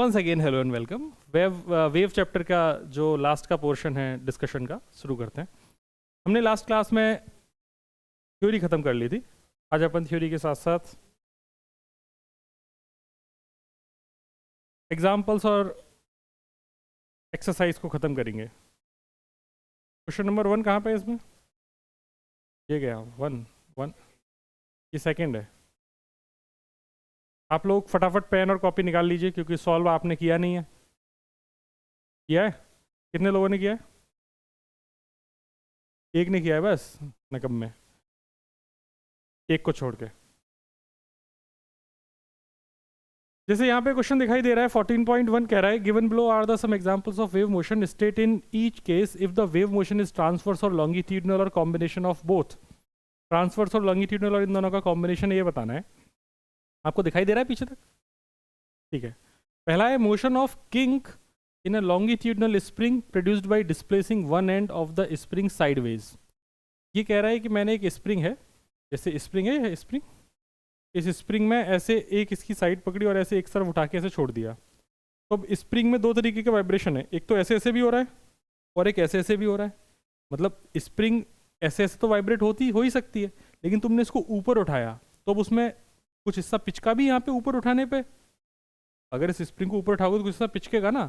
Once again hello and welcome. Wave chapter का जो last का पोर्शन है डिस्कशन का शुरू करते हैं। हमने लास्ट क्लास में थ्योरी ख़त्म कर ली थी। आज अपन थ्योरी के साथ साथ एग्जाम्पल्स और एक्सरसाइज को ख़त्म करेंगे। क्वेश्चन नंबर 1 कहाँ पे है इसमें? ये गया 1 1, ये सेकंड है। आप लोग फटाफट पेन और कॉपी निकाल लीजिए क्योंकि सॉल्व आपने किया नहीं है। किया है? कितने लोगों ने किया है? एक ने किया है बस, नकम में, एक को छोड़ के। जैसे यहाँ पे क्वेश्चन दिखाई दे रहा है 14.1 कह रहा है given below are the some examples of wave motion state in each case if the wave motion is transverse और लॉन्गिट्यूडनल और कॉम्बिनेशन ऑफ बोथ। ट्रांसवर्स और लॉन्गिट्यूडनल और इन दोनों का कॉम्बिनेशन ये बताना है। आपको दिखाई दे रहा है पीछे तक? ठीक है। पहला है motion of kink in a longitudinal spring produced by displacing one end of the spring sideways. ये कह रहा है कि मैंने एक स्प्रिंग है, जैसे स्प्रिंग है स्प्रिंग, इस स्प्रिंग में ऐसे एक इसकी साइड पकड़ी और ऐसे एक तरफ उठा के ऐसे छोड़ दिया। तो अब स्प्रिंग में दो तरीके के वाइब्रेशन है, एक तो ऐसे ऐसे भी हो रहा है और एक ऐसे ऐसे भी हो रहा है। मतलब स्प्रिंग ऐसे ऐसे तो वाइब्रेट हो ही सकती है, लेकिन तुमने इसको ऊपर उठाया तो अब उसमें कुछ हिस्सा पिचका भी यहाँ पे ऊपर उठाने पे। अगर इस स्प्रिंग को ऊपर उठाओगे तो कुछ हिस्सा पिचकेगा ना,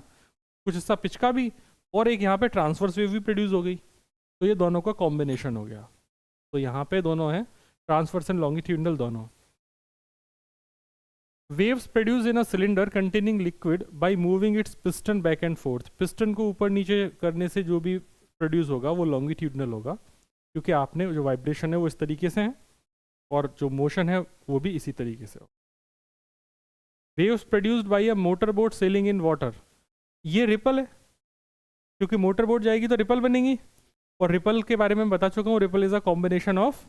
कुछ हिस्सा पिचका भी, और एक यहाँ पे ट्रांसवर्स वेव भी प्रोड्यूस हो गई। तो ये दोनों का कॉम्बिनेशन हो गया। तो यहाँ पे दोनों हैं, ट्रांसवर्स एंड लॉन्गिट्यूडनल दोनों। Waves produce in a cylinder containing liquid by moving it's piston back and fourth. Piston को ऊपर नीचे करने से जो भी प्रोड्यूस होगा वो लॉन्गिट्यूडनल होगा, क्योंकि आपने जो वाइब्रेशन है वो इस तरीके से है और जो मोशन है वो भी इसी तरीके से हो। Waves produced by a motor boat selling in water. ये रिपल है, क्योंकि मोटर बोट जाएगी तो रिपल बनेगी, और रिपल के बारे में बता चुका हूँ, ripple is a combination of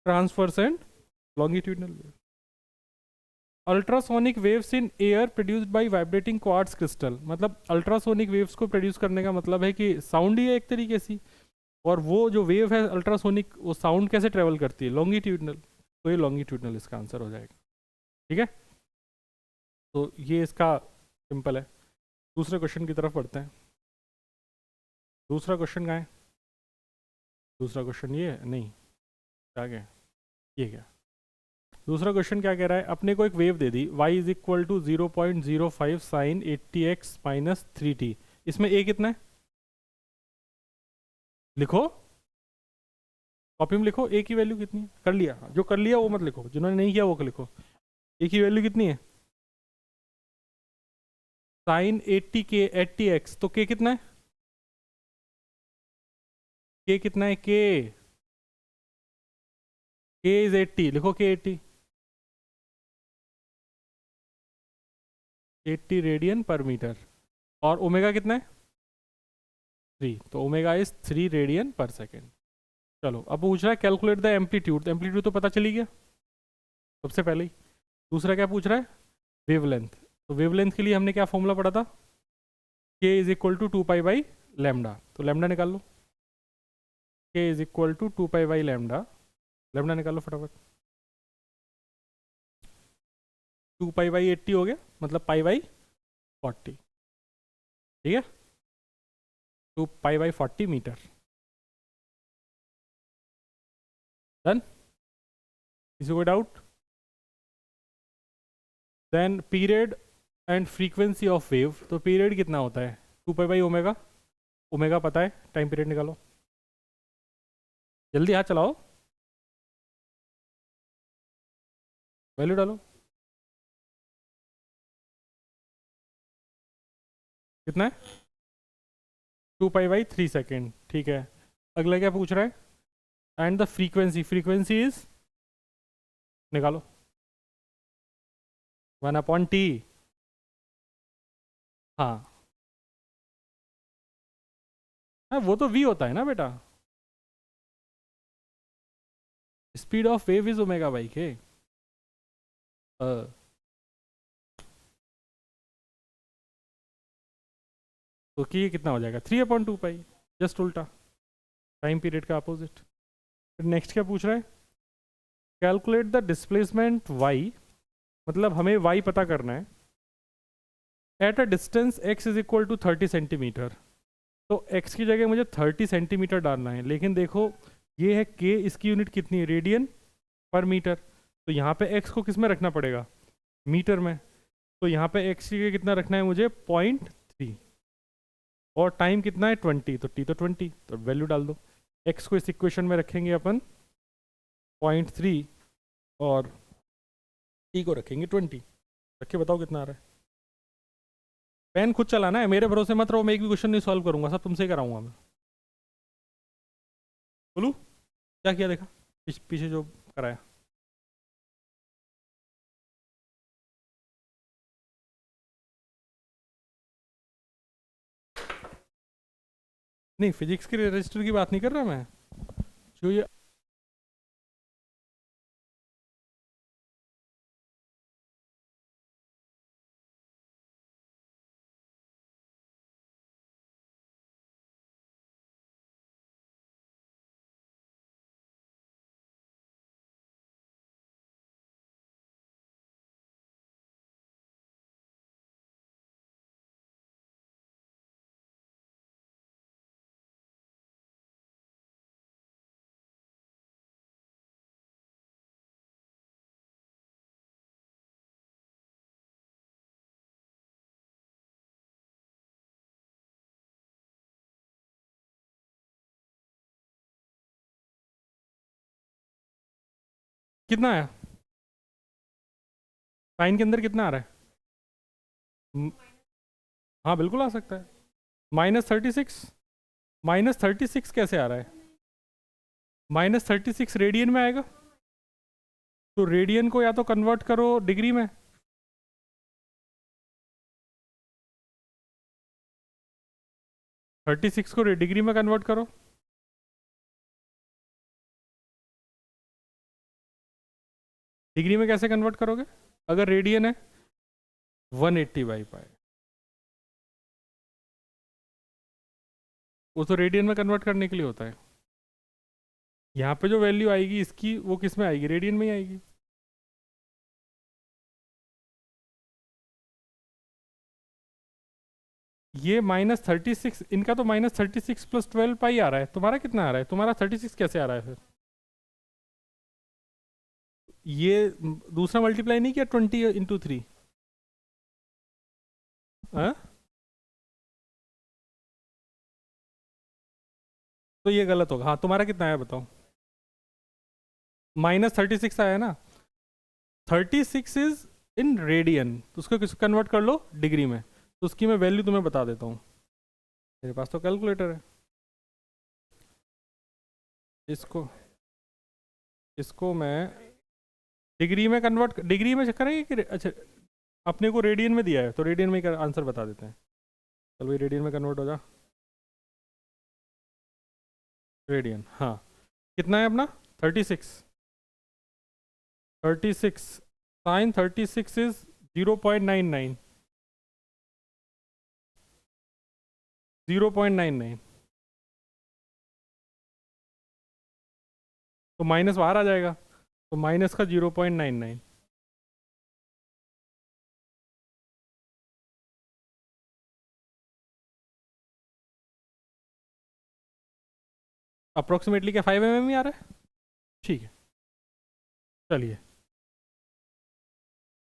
transverse and longitudinal wave. Ultrasonic waves in air produced by vibrating quartz crystal. मतलब अल्ट्रासोनिक वेव्स को प्रोड्यूस करने का मतलब है कि साउंड ही है एक तरीके से, और वो जो वेव है अल्ट्रासोनिक, वो साउंड कैसे ट्रेवल करती है? लॉन्गिट्यूडनल। तो ये लॉन्गिट्यूडनल इसका आंसर हो जाएगा। ठीक है, तो ये इसका सिंपल है। दूसरे क्वेश्चन की तरफ बढ़ते हैं। दूसरा क्वेश्चन कहाँ है? दूसरा क्वेश्चन ये है? नहीं, क्या गया? ये क्या? दूसरा क्वेश्चन क्या कह रहा है? अपने को एक वेव दे दी y is equal to 0.05 sine 80x minus 3t। इसमें a कितना है? लिखो, कॉपी में लिखो a की वैल्यू कितनी है। कर लिया? जो कर लिया वो मत लिखो, जिन्होंने नहीं किया वो लिखो। a की वैल्यू कितनी है? साइन 80x, तो k कितना है? k कितना है? k इज 80, लिखो k 80 रेडियन पर मीटर। और ओमेगा कितना है? 3, तो ओमेगा इज 3 रेडियन पर सेकेंड। चलो अब पूछ रहा है कैलकुलेट द एम्पलीट्यूड। तो एम्पलीट्यूड तो पता चली गया सबसे पहले ही। दूसरा क्या पूछ रहा है? वेवलेंथ। तो वेवलेंथ के लिए हमने क्या फॉर्मूला पढ़ा था? k is equal to 2 pi by lambda. तो लैम्डा निकाल लो। k is equal to 2 pi by lambda. Lambda निकाल लो फटाफट। 2 पाई बाई 80 हो गया, मतलब पाई बाई 40। ठीक है, 2 पाई बाई 40 मीटर। डन? किसी को doubt? Then period and frequency of wave. तो पीरियड कितना होता है? 2 पाई बाई ओमेगा। ओमेगा पता है, टाइम पीरियड निकालो, जल्दी हाथ चलाओ, वैल्यू डालो। कितना है? 2 पाई बाई 3 सेकेंड। ठीक है, अगला क्या पूछ रहा है? And the frequency. Frequency is, निकालो, 1/t। हाँ हाँ, वो तो v होता है ना बेटा। Speed of wave is omega by k. तो कि कितना हो जाएगा? 3/2 पाई, जस्ट उल्टा, टाइम पीरियड का अपोजिट। फिर नेक्स्ट क्या पूछ रहा है? Calculate the displacement y। मतलब हमें y पता करना है, at a distance x is equal to 30 centimetre, तो x की जगह मुझे 30 सेंटीमीटर डालना है, लेकिन देखो ये है k, इसकी यूनिट कितनी है, रेडियन पर मीटर, तो यहाँ पे x को किस में रखना पड़ेगा, मीटर में, तो यहाँ पे x की जगह कितना रखना है मुझे 0.3, और टाइम कितना है 20, तो t तो 20, तो वैल्यू डाल दो, x को इस इक्वेशन में रखेंगे अपन 0.3 और t को रखेंगे 20, रख के बताओ कितना आ रहा है। पेन खुद चलाना है, मेरे भरोसे मत रहो, मैं एक भी क्वेश्चन नहीं सॉल्व करूंगा, सब तुमसे ही कराऊंगा मैं। बोलू क्या किया, देखा पीछे जो कराया। नहीं, फिजिक्स के रजिस्टर की बात नहीं कर रहा मैं, जो ये कितना आया, साइन के अंदर कितना आ रहा है, म- हाँ बिल्कुल आ सकता है, -36, -36 कैसे आ रहा है, -36 रेडियन में आएगा, तो रेडियन को या तो कन्वर्ट करो डिग्री में, 36 को डिग्री में कन्वर्ट करो, डिग्री में कैसे कन्वर्ट करोगे, अगर रेडियन है 180/π, वो तो रेडियन में कन्वर्ट करने के लिए होता है, यहाँ पे जो वैल्यू आएगी इसकी वो किस में आएगी, रेडियन में ही आएगी। ये -36, इनका तो -36 + 12π आ रहा है, तुम्हारा कितना आ रहा है, तुम्हारा 36 कैसे आ रहा है फिर, ये दूसरा मल्टीप्लाई नहीं किया 20 × 3, हाँ तो ये गलत होगा, हाँ तुम्हारा कितना आया बताओ, -36 आया ना, 36 इज इन रेडियन, तो उसको किस कन्वर्ट कर लो डिग्री में, तो उसकी मैं वैल्यू तुम्हें बता देता हूँ, मेरे पास तो कैलकुलेटर है, इसको इसको मैं डिग्री में कन्वर्ट, डिग्री में करेंगे कि अच्छा अपने को रेडियन में दिया है तो रेडियन में आंसर बता देते हैं, चलो भाई रेडियन में कन्वर्ट हो जा, रेडियन हाँ, कितना है अपना 36, 36 साइन 36 इज 0.99, 0.99, तो माइनस बाहर आ जाएगा, तो माइनस का 0.99, अप्रोक्सीमेटली क्या 5 mm ही आ रहा है, ठीक है, चलिए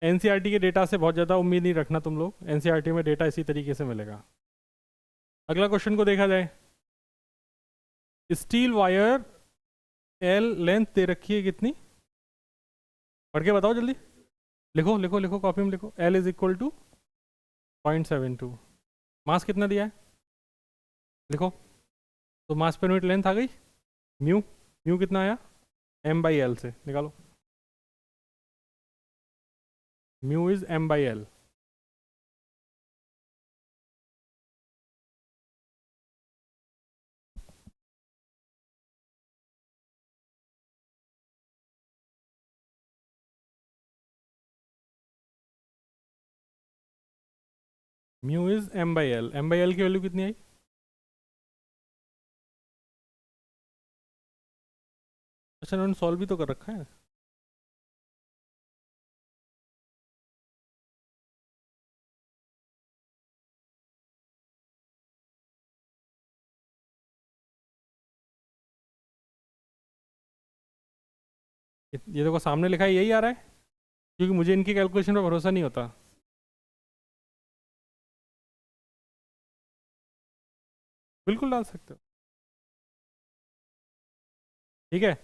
एनसीईआरटी के डेटा से बहुत ज़्यादा उम्मीद नहीं रखना तुम लोग, एनसीईआरटी में डेटा इसी तरीके से मिलेगा। अगला क्वेश्चन को देखा जाए, स्टील वायर एल लेंथ दे रखी है कितनी, पढ़ के बताओ जल्दी, लिखो लिखो लिखो कॉपी में लिखो, एल इज इक्वल टू 0.72, मास कितना दिया है लिखो, तो मास पर यूनिट लेंथ आ गई, म्यू, म्यू कितना आया m/l से निकालो, mu is m/l, mu is m/l, m/l की वैल्यू कितनी आई, अच्छा उन्होंने सॉल्व भी तो कर रखा है, ये देखो सामने लिखा है, यही आ रहा है, क्योंकि मुझे इनकी कैलकुलेशन पर भरोसा नहीं होता। बिल्कुल डाल सकते हो, ठीक है।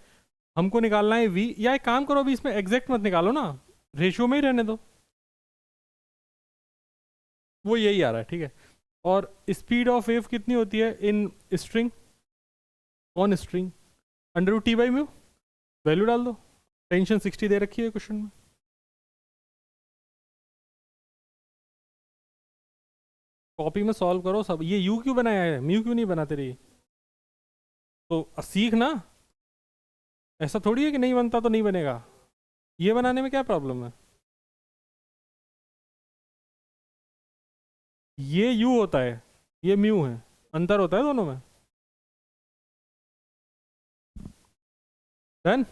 हमको निकालना है v, या एक काम करो अभी इसमें एग्जैक्ट मत निकालो ना, रेशियो में ही रहने दो, वो यही आ रहा है, ठीक है। और स्पीड ऑफ वेव कितनी होती है in string, on string, under root T by mu, value डाल दो। टेंशन 60 दे रखी है क्वेश्चन में। कॉपी में सॉल्व करो सब। ये यू क्यों बनाया है, म्यू क्यों नहीं बना तेरी? तो सीख ना, ऐसा थोड़ी है कि नहीं बनता तो नहीं बनेगा। ये बनाने में क्या प्रॉब्लम है? ये यू होता है, ये म्यू है, अंतर होता है दोनों में। डन।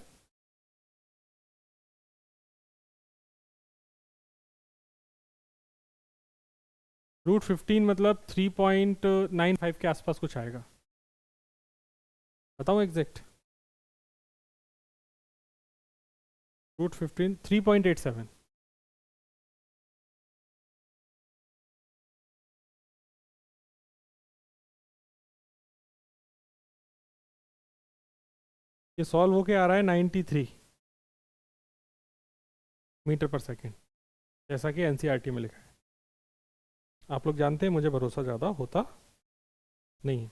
रूट 15 मतलब 3.95 के आसपास कुछ आएगा, बताओ एग्जैक्ट। रूट 15 3.87। ये सॉल्व होके आ रहा है 93 मीटर पर सेकेंड, जैसा कि एनसीईआरटी में लिखा है। आप लोग जानते हैं मुझे भरोसा ज़्यादा होता नहीं है।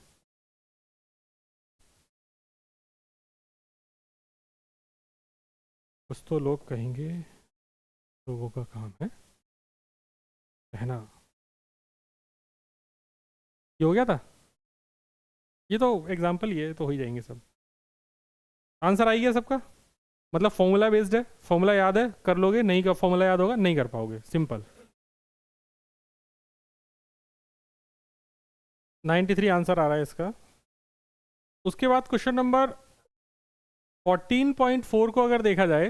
कुछ तो लोग कहेंगे लोगों का काम है कहना। ये हो गया था, ये तो एग्जाम्पल ही है, तो हो ही जाएंगे सब। आंसर आई गया सबका, मतलब फॉर्मूला बेस्ड है, फॉर्मूला याद है कर लोगे, नहीं का फॉर्मूला याद होगा नहीं कर पाओगे, सिंपल। 93 आंसर आ रहा है इसका। उसके बाद क्वेश्चन नंबर 14.4 को अगर देखा जाए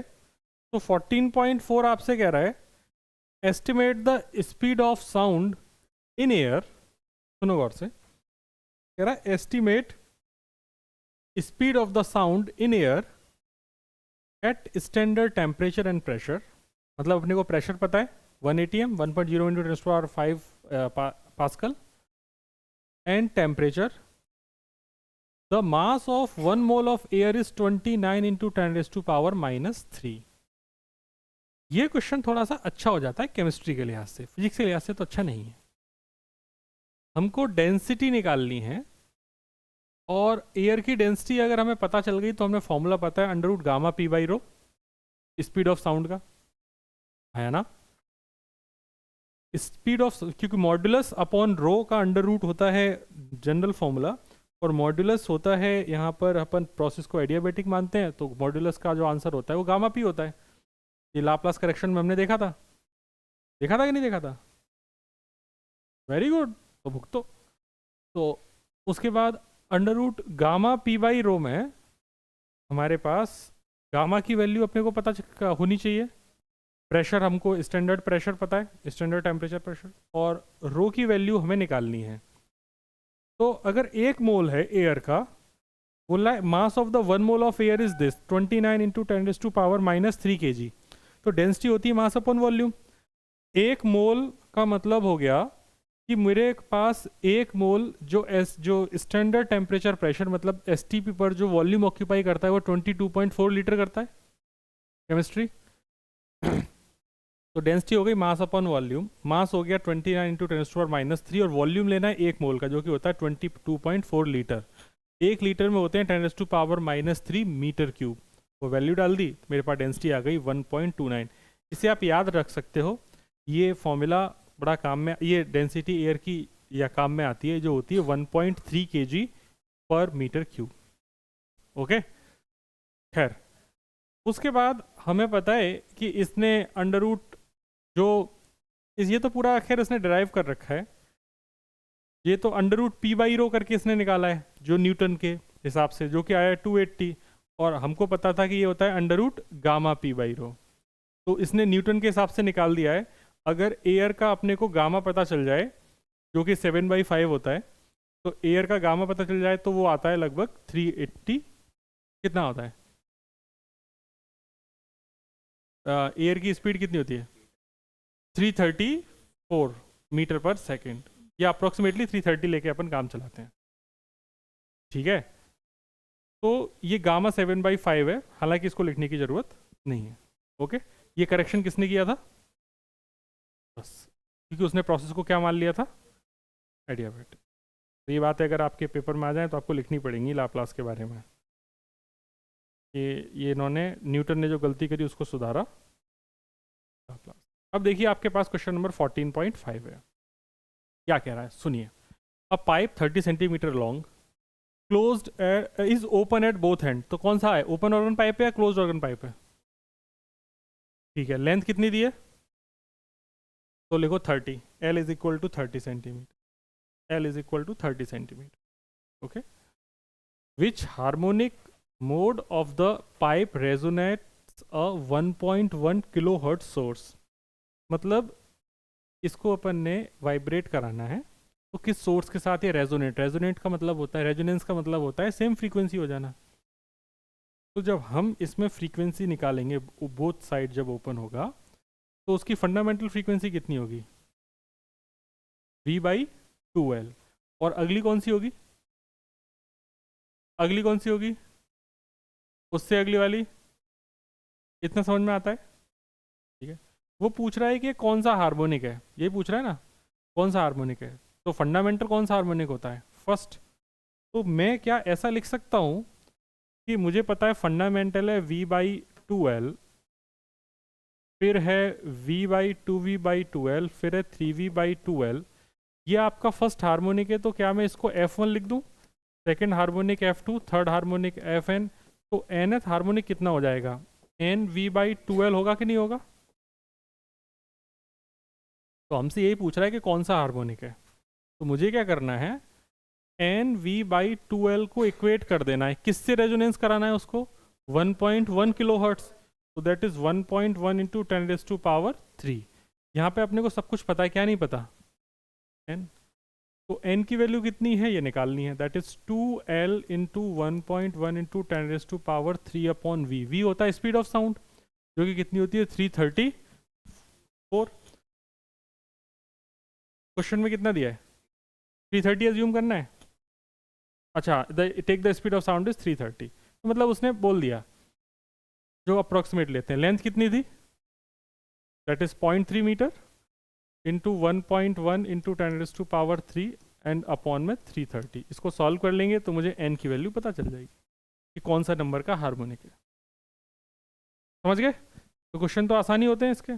तो 14.4 आपसे कह रहा है estimate the speed of sound in air. सुनो गौर से, कह रहा है estimate speed of the sound in air at standard temperature and pressure. मतलब अपने को प्रेशर पता है 1 atm 1.0 into 10⁵ pascal, and temperature the mass of 1 mole of air is 29 into 10⁻³ ये क्वेश्चन थोड़ा सा अच्छा हो जाता है केमिस्ट्री के लिहाज से, फिजिक्स के लिहाज से तो अच्छा नहीं है। हमको डेंसिटी निकालनी है, और एयर की डेंसिटी अगर हमें पता चल गई तो हमें फॉर्मूला पता है under root gamma P by rho, speed of sound का, है ना। स्पीड ऑफ, क्योंकि मॉड्यूलस अपॉन रो का अंडर रूट होता है जनरल फॉर्मूला, और मॉड्यूलस होता है यहाँ पर अपन प्रोसेस को एडियाबेटिक मानते हैं, तो मॉड्यूलस का जो आंसर होता है वो गामा पी होता है। ये लाप्लास करेक्शन में हमने देखा था कि नहीं देखा था? वेरी गुड, तो भुगतो। तो उसके बाद under root gamma P by rho में हमारे पास गामा की वैल्यू अपने को पता होनी चाहिए, प्रेशर हमको स्टैंडर्ड प्रेशर पता है, स्टैंडर्ड टेम्परेचर प्रेशर, और रो की वैल्यू हमें निकालनी है। तो अगर 1 मोल है एयर का, बोला है मास of the 1 mole of air is this 29 into 10⁻³ kg, तो डेंसिटी होती है मास अपॉन वॉल्यूम। 1 मोल का मतलब हो गया कि मेरे पास 1 मोल जो स्टैंडर्ड टेम्परेचर प्रेशर मतलब STP पर जो वॉल्यूम ऑक्यूपाई करता है वो 22.4 लीटर करता है, केमिस्ट्री। तो डेंसिटी हो गई मास अपॉन वॉल्यूम, मास हो गया 29 इंटू 10⁻³ और वॉल्यूम लेना है 1 मोल का जो कि होता है 22.4 लीटर। 1 लीटर में होते हैं 10⁻³ मीटर क्यूब। वो वैल्यू डाल दी, मेरे पास डेंसिटी आ गई 1.29। इसे आप याद रख सकते हो, ये फॉर्मूला बड़ा काम में, ये डेंसिटी एयर की या काम में आती है, जो होती है 1.3 kg पर मीटर क्यूब। ओके, खैर उसके बाद हमें पता है कि इसने अंडर रूट ये तो पूरा खैर इसने डिराइव कर रखा है, ये तो under root P by rho करके इसने निकाला है जो न्यूटन के हिसाब से, जो कि आया 280, और हमको पता था कि ये होता है under root gamma P by rho, तो इसने न्यूटन के हिसाब से निकाल दिया है। अगर एयर का अपने को गामा पता चल जाए जो कि 7/5 होता है, तो एयर का गामा पता चल जाए तो वो आता है लगभग 380, कितना होता है एयर की स्पीड कितनी होती है 334 मीटर पर सेकेंड, या अप्रोक्सीमेटली 330 लेके अपन काम चलाते हैं, ठीक है। तो ये गामा 7/5 है, हालांकि इसको लिखने की जरूरत नहीं है, ओके। ये करेक्शन किसने किया था, बस क्योंकि उसने प्रोसेस को क्या मान लिया था, एडियाबेटिक। तो ये बात है अगर आपके पेपर में आ जाए तो आपको लिखनी पड़ेंगी लाप्लास के बारे में, ये इन्होंने न्यूटन ने जो गलती करी उसको सुधारा लाप्लास। अब देखिए आपके पास क्वेश्चन नंबर 14.5 है, क्या कह रहा है सुनिए। अ pipe 30 centimetre long closed is open at both and, तो कौन सा है, ओपन ऑर्गन पाइप है या क्लोज्ड ऑर्गन पाइप है, ठीक है। लेंथ कितनी दी है, तो लिखो 30, L is equal to 30 centimetre, L is equal to 30 centimetre, okay. Which harmonic mode of the pipe resonates a 1.1 kilo hertz source, मतलब इसको अपन ने वाइब्रेट कराना है, तो किस सोर्स के साथ ये रेजोनेट, रेजोनेट का मतलब होता है, रेजोनेंस का मतलब होता है सेम फ्रीक्वेंसी हो जाना। तो जब हम इसमें फ्रीक्वेंसी निकालेंगे बोथ साइड जब ओपन होगा, तो उसकी फंडामेंटल फ्रीक्वेंसी कितनी होगी, V/2L। और अगली कौन सी होगी, अगली कौन सी होगी, उससे अगली वाली, इतना समझ में आता है, ठीक है। वो पूछ रहा है कि कौन सा हार्मोनिक है, ये पूछ रहा है ना, कौन सा हार्मोनिक है, तो फंडामेंटल कौन सा हार्मोनिक होता है, फर्स्ट। तो मैं क्या ऐसा लिख सकता हूँ कि मुझे पता है फंडामेंटल है V/2L, फिर है V/2V/2L, फिर है 3V/2L, ये आपका फर्स्ट हार्मोनिक है। तो क्या मैं इसको F1 लिख दूँ, second harmonic F2, third harmonic Fn, तो nth हार्मोनिक कितना हो जाएगा, NV/2L होगा कि नहीं होगा। तो हमसे यही पूछ रहा है कि कौन सा हार्मोनिक है, तो मुझे क्या करना है, NV/2L को इक्वेट कर देना है, किससे रेजोनेंस कराना है उसको, 1.1 किलो हर्ट्ज, तो दैट इज 1.1 इंटू 10⁻³ यहाँ पे अपने को सब कुछ पता है, क्या नहीं पता, n। तो n की वैल्यू कितनी है ये निकालनी है, that is 2L into 1.1 into 10⁻³ upon v। v होता है स्पीड ऑफ साउंड, जो कि कितनी होती है 334। क्वेश्चन में कितना दिया है, 330 एज्यूम करना है, अच्छा take the speed of sound is 330, तो मतलब उसने बोल दिया जो अप्रोक्सीमेट लेते हैं। लेंथ कितनी थी, that is 0.3 metre into 1.1 into 10⁻³ and upon में 330। इसको सॉल्व कर लेंगे तो मुझे n की वैल्यू पता चल जाएगी कि कौन सा नंबर का हार्मोनिक है, समझ गए। तो क्वेश्चन तो आसानी होते हैं इसके,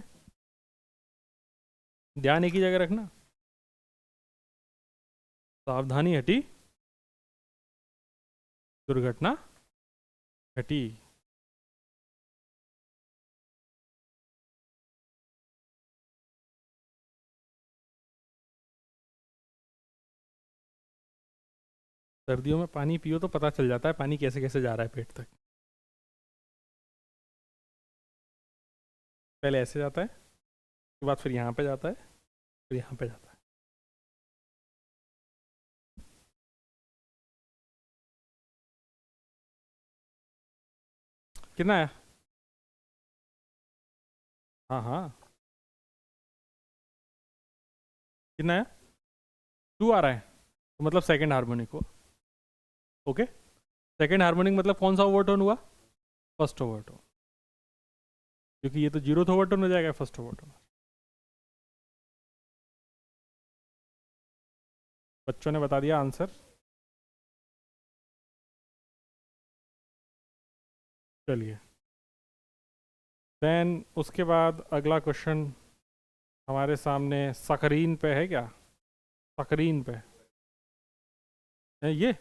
ध्यान एक ही जगह रखना, सावधानी हटी दुर्घटना घटी। सर्दियों में पानी पियो तो पता चल जाता है पानी कैसे कैसे जा रहा है पेट तक, पहले ऐसे जाता है, उसके बाद फिर यहाँ पे जाता है, फिर यहाँ पे जाता है। कितना है, हाँ हाँ कितना है, 2 आ रहा है, तो मतलब सेकंड हार्मोनिक हो, ओके। सेकंड हार्मोनिक मतलब कौन सा ओवरटोन हुआ, फर्स्ट ओवरटोन, क्योंकि ये तो 0th ओवरटोन हो जाएगा फर्स्ट ओवरटोन। बच्चों ने बता दिया आंसर, चलिए। देन उसके बाद अगला क्वेश्चन हमारे सामने स्क्रीन पे है, क्या स्क्रीन पे है ये,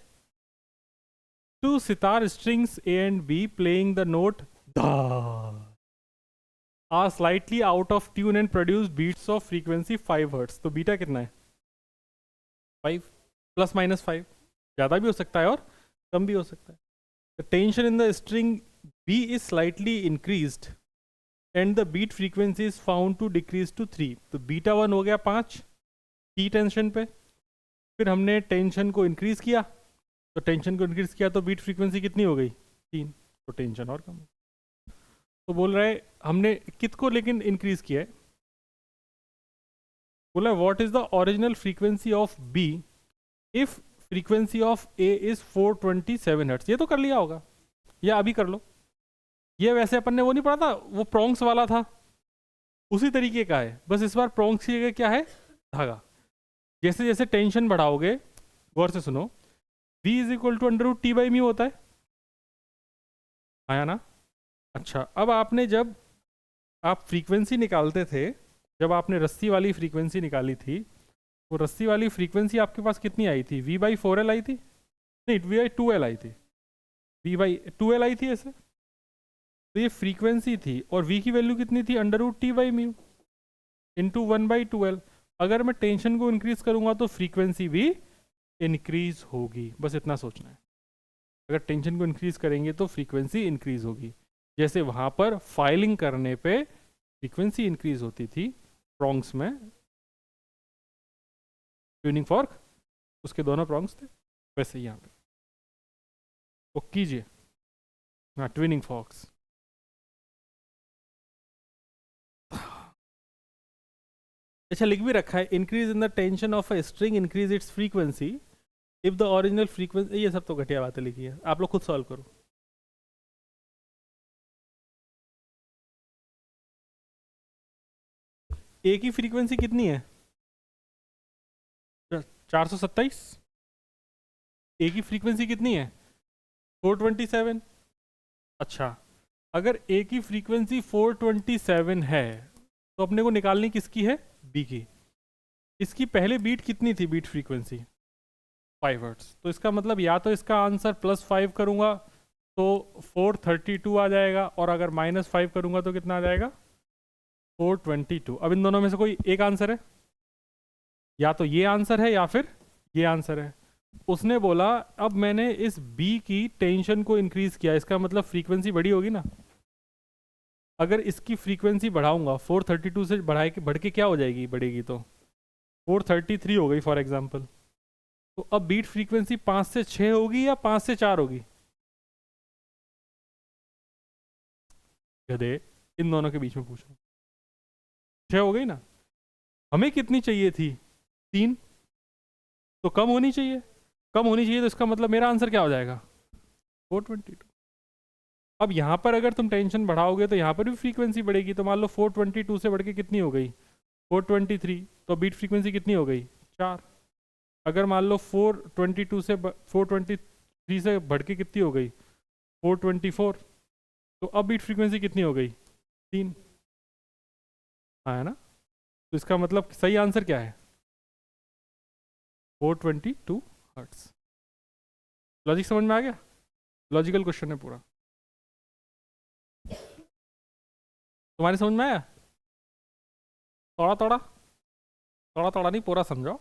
2 sitar strings A and B playing the note da are slightly out of tune and produce beats of frequency 5 Hz। तो बीटा कितना है 5 प्लस माइनस 5, ज़्यादा भी हो सकता है और कम भी हो सकता है। The tension in the string B is slightly increased and the beat frequency is found to decrease to 3। तो बीटा 1 हो गया 5 T टेंशन पे, फिर हमने टेंशन को इंक्रीज किया, तो टेंशन को इंक्रीज किया तो बीट फ्रीक्वेंसी कितनी हो गई 3, तो टेंशन और कम। तो बोल रहा है हमने कित को लेकिन इंक्रीज किया है, बोला what is the original frequency of B if frequency of A is 427 hertz. ये तो कर लिया होगा, या अभी कर लो। ये वैसे अपन ने वो नहीं पढ़ा था, वो प्रोंग्स वाला था, उसी तरीके का है, बस इस बार प्रोंग्स की जगह क्या है, धागा। जैसे जैसे टेंशन बढ़ाओगे, गौर से सुनो, v is equal to under root T by mu होता है, आया ना। अच्छा, अब आपने जब आप फ्रीक्वेंसी निकालते थे, जब आपने रस्सी वाली फ्रीक्वेंसी निकाली थी, वो रस्सी वाली फ्रीक्वेंसी आपके पास कितनी आई थी, v बाई 4l आई थी, नहीं v बाई 2l आई थी, v बाई 2l आई थी ऐसे। तो ये फ्रीक्वेंसी थी और v की वैल्यू कितनी थी, under root T by mu into 1/2l। अगर मैं टेंशन को इंक्रीज करूंगा तो फ्रीक्वेंसी भी इंक्रीज होगी, बस इतना सोचना है। अगर टेंशन को इंक्रीज करेंगे तो फ्रीक्वेंसी इंक्रीज होगी। जैसे वहां पर फाइलिंग करने पे फ्रीक्वेंसी इंक्रीज होती थी प्रॉन्ग्स में, ट्यूनिंग फॉर्क उसके दोनों प्रॉन्ग्स थे, वैसे ही यहाँ पे वो कीजिए। हाँ, ट्विनिंग फॉक्स। अच्छा, लिख भी रखा है, increase in the tension of a string increase its frequency if the original frequency. ये सब तो घटिया बातें लिखी है, आप लोग खुद सॉल्व करो। ए की फ्रीक्वेंसी कितनी है, 427। ए की फ्रीक्वेंसी कितनी है, 427। अच्छा, अगर ए की फ्रीक्वेंसी 427 है तो अपने को निकालनी किसकी है, बी की। इसकी पहले बीट कितनी थी, बीट फ्रीक्वेंसी 5 हर्ट्ज। तो इसका मतलब या तो इसका आंसर +5 करूंगा तो 432 आ जाएगा, और अगर -5 करूंगा तो कितना आ जाएगा, 422। अब इन दोनों में से कोई एक आंसर है, या तो ये आंसर है या फिर ये आंसर है। उसने बोला अब मैंने इस बी की टेंशन को इंक्रीज किया, इसका मतलब फ्रीक्वेंसी बड़ी होगी ना। अगर इसकी फ्रीक्वेंसी बढ़ाऊंगा 432 से बढ़ के क्या हो जाएगी, बढ़ेगी तो 433 हो गई फॉर एग्जांपल। तो अब बीट फ्रीक्वेंसी 5 से 6 होगी या 5 से 4 होगी, गधे, इन दोनों के बीच में पूछो। 6 हो गई ना। हमें कितनी चाहिए थी, 3, तो कम होनी चाहिए। कम होनी चाहिए तो इसका मतलब मेरा आंसर क्या हो जाएगा, 422। अब यहाँ पर अगर तुम टेंशन बढ़ाओगे तो यहाँ पर भी फ्रीक्वेंसी बढ़ेगी। तो मान लो 422 से बढ़ के कितनी हो गई, 423। तो बीट फ्रीक्वेंसी कितनी हो गई, 4। अगर मान लो 422 से 423 से बढ़ के कितनी हो गई, 424। तो अब बीट फ्रीक्वेंसी कितनी हो गई, 3। हाँ, है ना। तो इसका मतलब सही आंसर क्या है, 422 हर्ट्ज। लॉजिक समझ में आ गया, लॉजिकल क्वेश्चन है पूरा। तुम्हारे समझ में आया, थोड़ा थोड़ा, थोड़ा थोड़ा नहीं, पूरा समझो।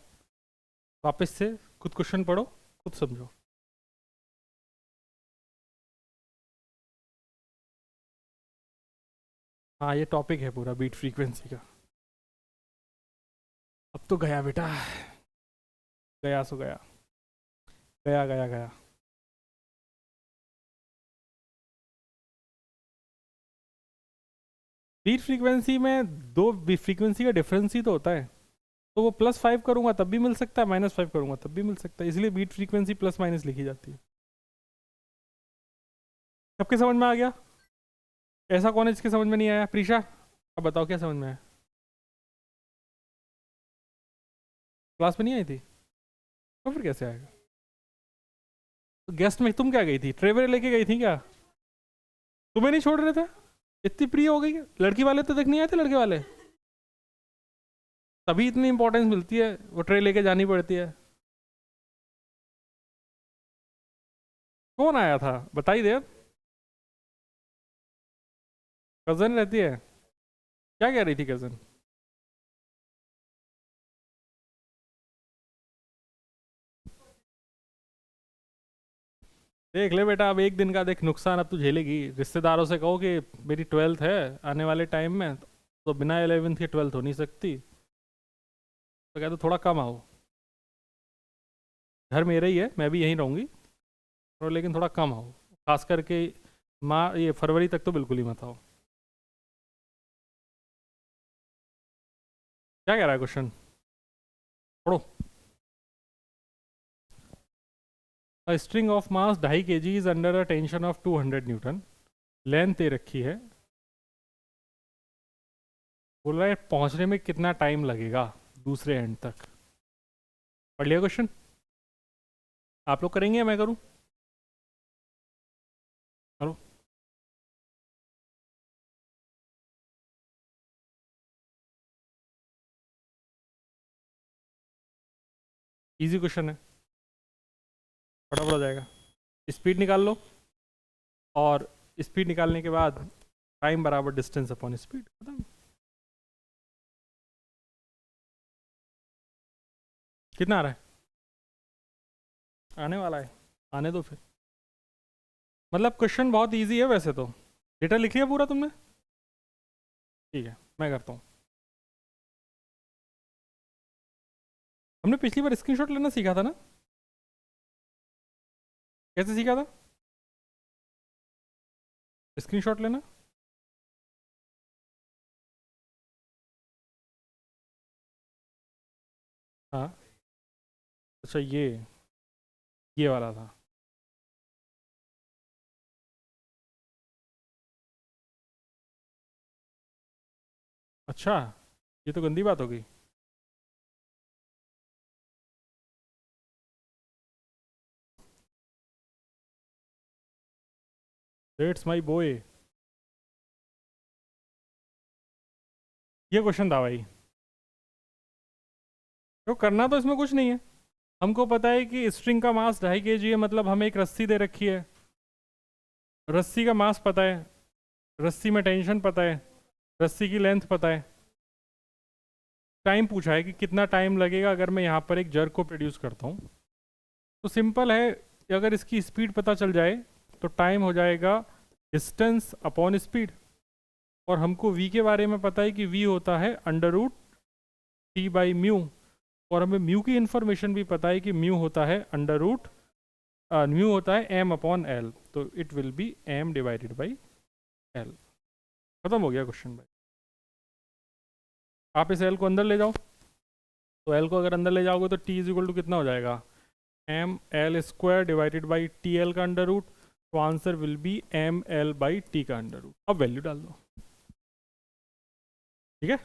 वापस से खुद क्वेश्चन पढ़ो, खुद समझो। हाँ, ये टॉपिक है पूरा बीट फ्रीक्वेंसी का। अब तो गया बेटा, गया सो गया, गया गया गया। बीट फ्रीक्वेंसी में दो फ्रीक्वेंसी का डिफरेंस ही तो होता है। तो वो +5 करूंगा तब भी मिल सकता है, -5 करूंगा तब भी मिल सकता है, इसलिए बीट फ्रीक्वेंसी प्लस माइनस लिखी जाती है। सबके समझ में आ गया। ऐसा कौन है जिसके समझ में नहीं आया, प्रीशा अब बताओ क्या समझ में आया, क्लास में नहीं आई थी तो फिर कैसे आएगा। तो गेस्ट में तुम क्या गई थी, ट्रेवर लेके गई थी क्या, तुम्हें नहीं छोड़ रहे थे, इतनी प्रिय हो गई। लड़की वाले तो देख नहीं आए थे, लड़के वाले तभी इतनी इंपॉर्टेंस मिलती है, वो ट्रे लेके जानी पड़ती है। कौन आया था बताइए दे। कजन रहती है, क्या कह रही थी कजन, देख ले बेटा, अब एक दिन का देख नुकसान अब तू झेलेगी। रिश्तेदारों से कहो कि मेरी 12th है आने वाले टाइम में, तो बिना 11th के 12th हो नहीं सकती, तो कहते थोड़ा कम आओ। घर मेरा ही है, मैं भी यहीं रहूँगी, और लेकिन थोड़ा कम आओ, खास करके माँ ये फरवरी तक तो बिल्कुल ही मत आओ। क्या कह रहा है क्वेश्चन, पढ़ो। A string of mass 2.5 kg is under a tension of 200 newton, length दे रखी है, बोल रहा है पहुंचने में कितना टाइम लगेगा दूसरे एंड तक। पढ़ लिया क्वेश्चन? आप लोग करेंगे या मैं करूं? करो। इजी क्वेश्चन है, फटाफट हो जाएगा। स्पीड निकाल लो, और स्पीड निकालने के बाद टाइम बराबर डिस्टेंस अपॉन स्पीड, खत्म। कितना आ रहा है? आने वाला है, आने दो फिर। मतलब क्वेश्चन बहुत इजी है वैसे तो। डेटा लिख लिया पूरा तुमने? ठीक है, मैं करता हूँ। हमने पिछली बार स्क्रीनशॉट लेना सीखा था ना? कैसे सीखा था स्क्रीनशॉट लेना? हाँ, अच्छा ये वाला था। अच्छा, ये तो गंदी बात हो गई। That's my boy. ये क्वेश्चन था भाई, तो करना तो इसमें कुछ नहीं है। हमको पता है कि स्ट्रिंग का मास 2.5 kg है, मतलब हमें एक रस्सी दे रखी है, रस्सी का मास पता है, रस्सी में टेंशन पता है, रस्सी की लेंथ पता है, टाइम पूछा है कि कितना टाइम लगेगा अगर मैं यहाँ पर एक जर्क को प्रोड्यूस करता हूँ। तो सिंपल है, अगर इसकी स्पीड पता चल जाए तो टाइम हो जाएगा डिस्टेंस अपॉन स्पीड, और हमको v के बारे में पता है कि v होता है under root T by mu, और हमें म्यू की इंफॉर्मेशन भी पता है कि म्यू होता है अंडर रूट म्यू होता है m अपॉन एल, तो it will be m divided by L. खत्म हो गया क्वेश्चन भाई। आप इस एल को अंदर ले जाओ, तो एल को अगर अंदर ले जाओगे तो t इज इक्वल टू कितना हो जाएगा, M L square divided by T L का अंडर रूट, तो answer will be M L by T का अंडर रूट। अब वैल्यू डाल दो, ठीक है।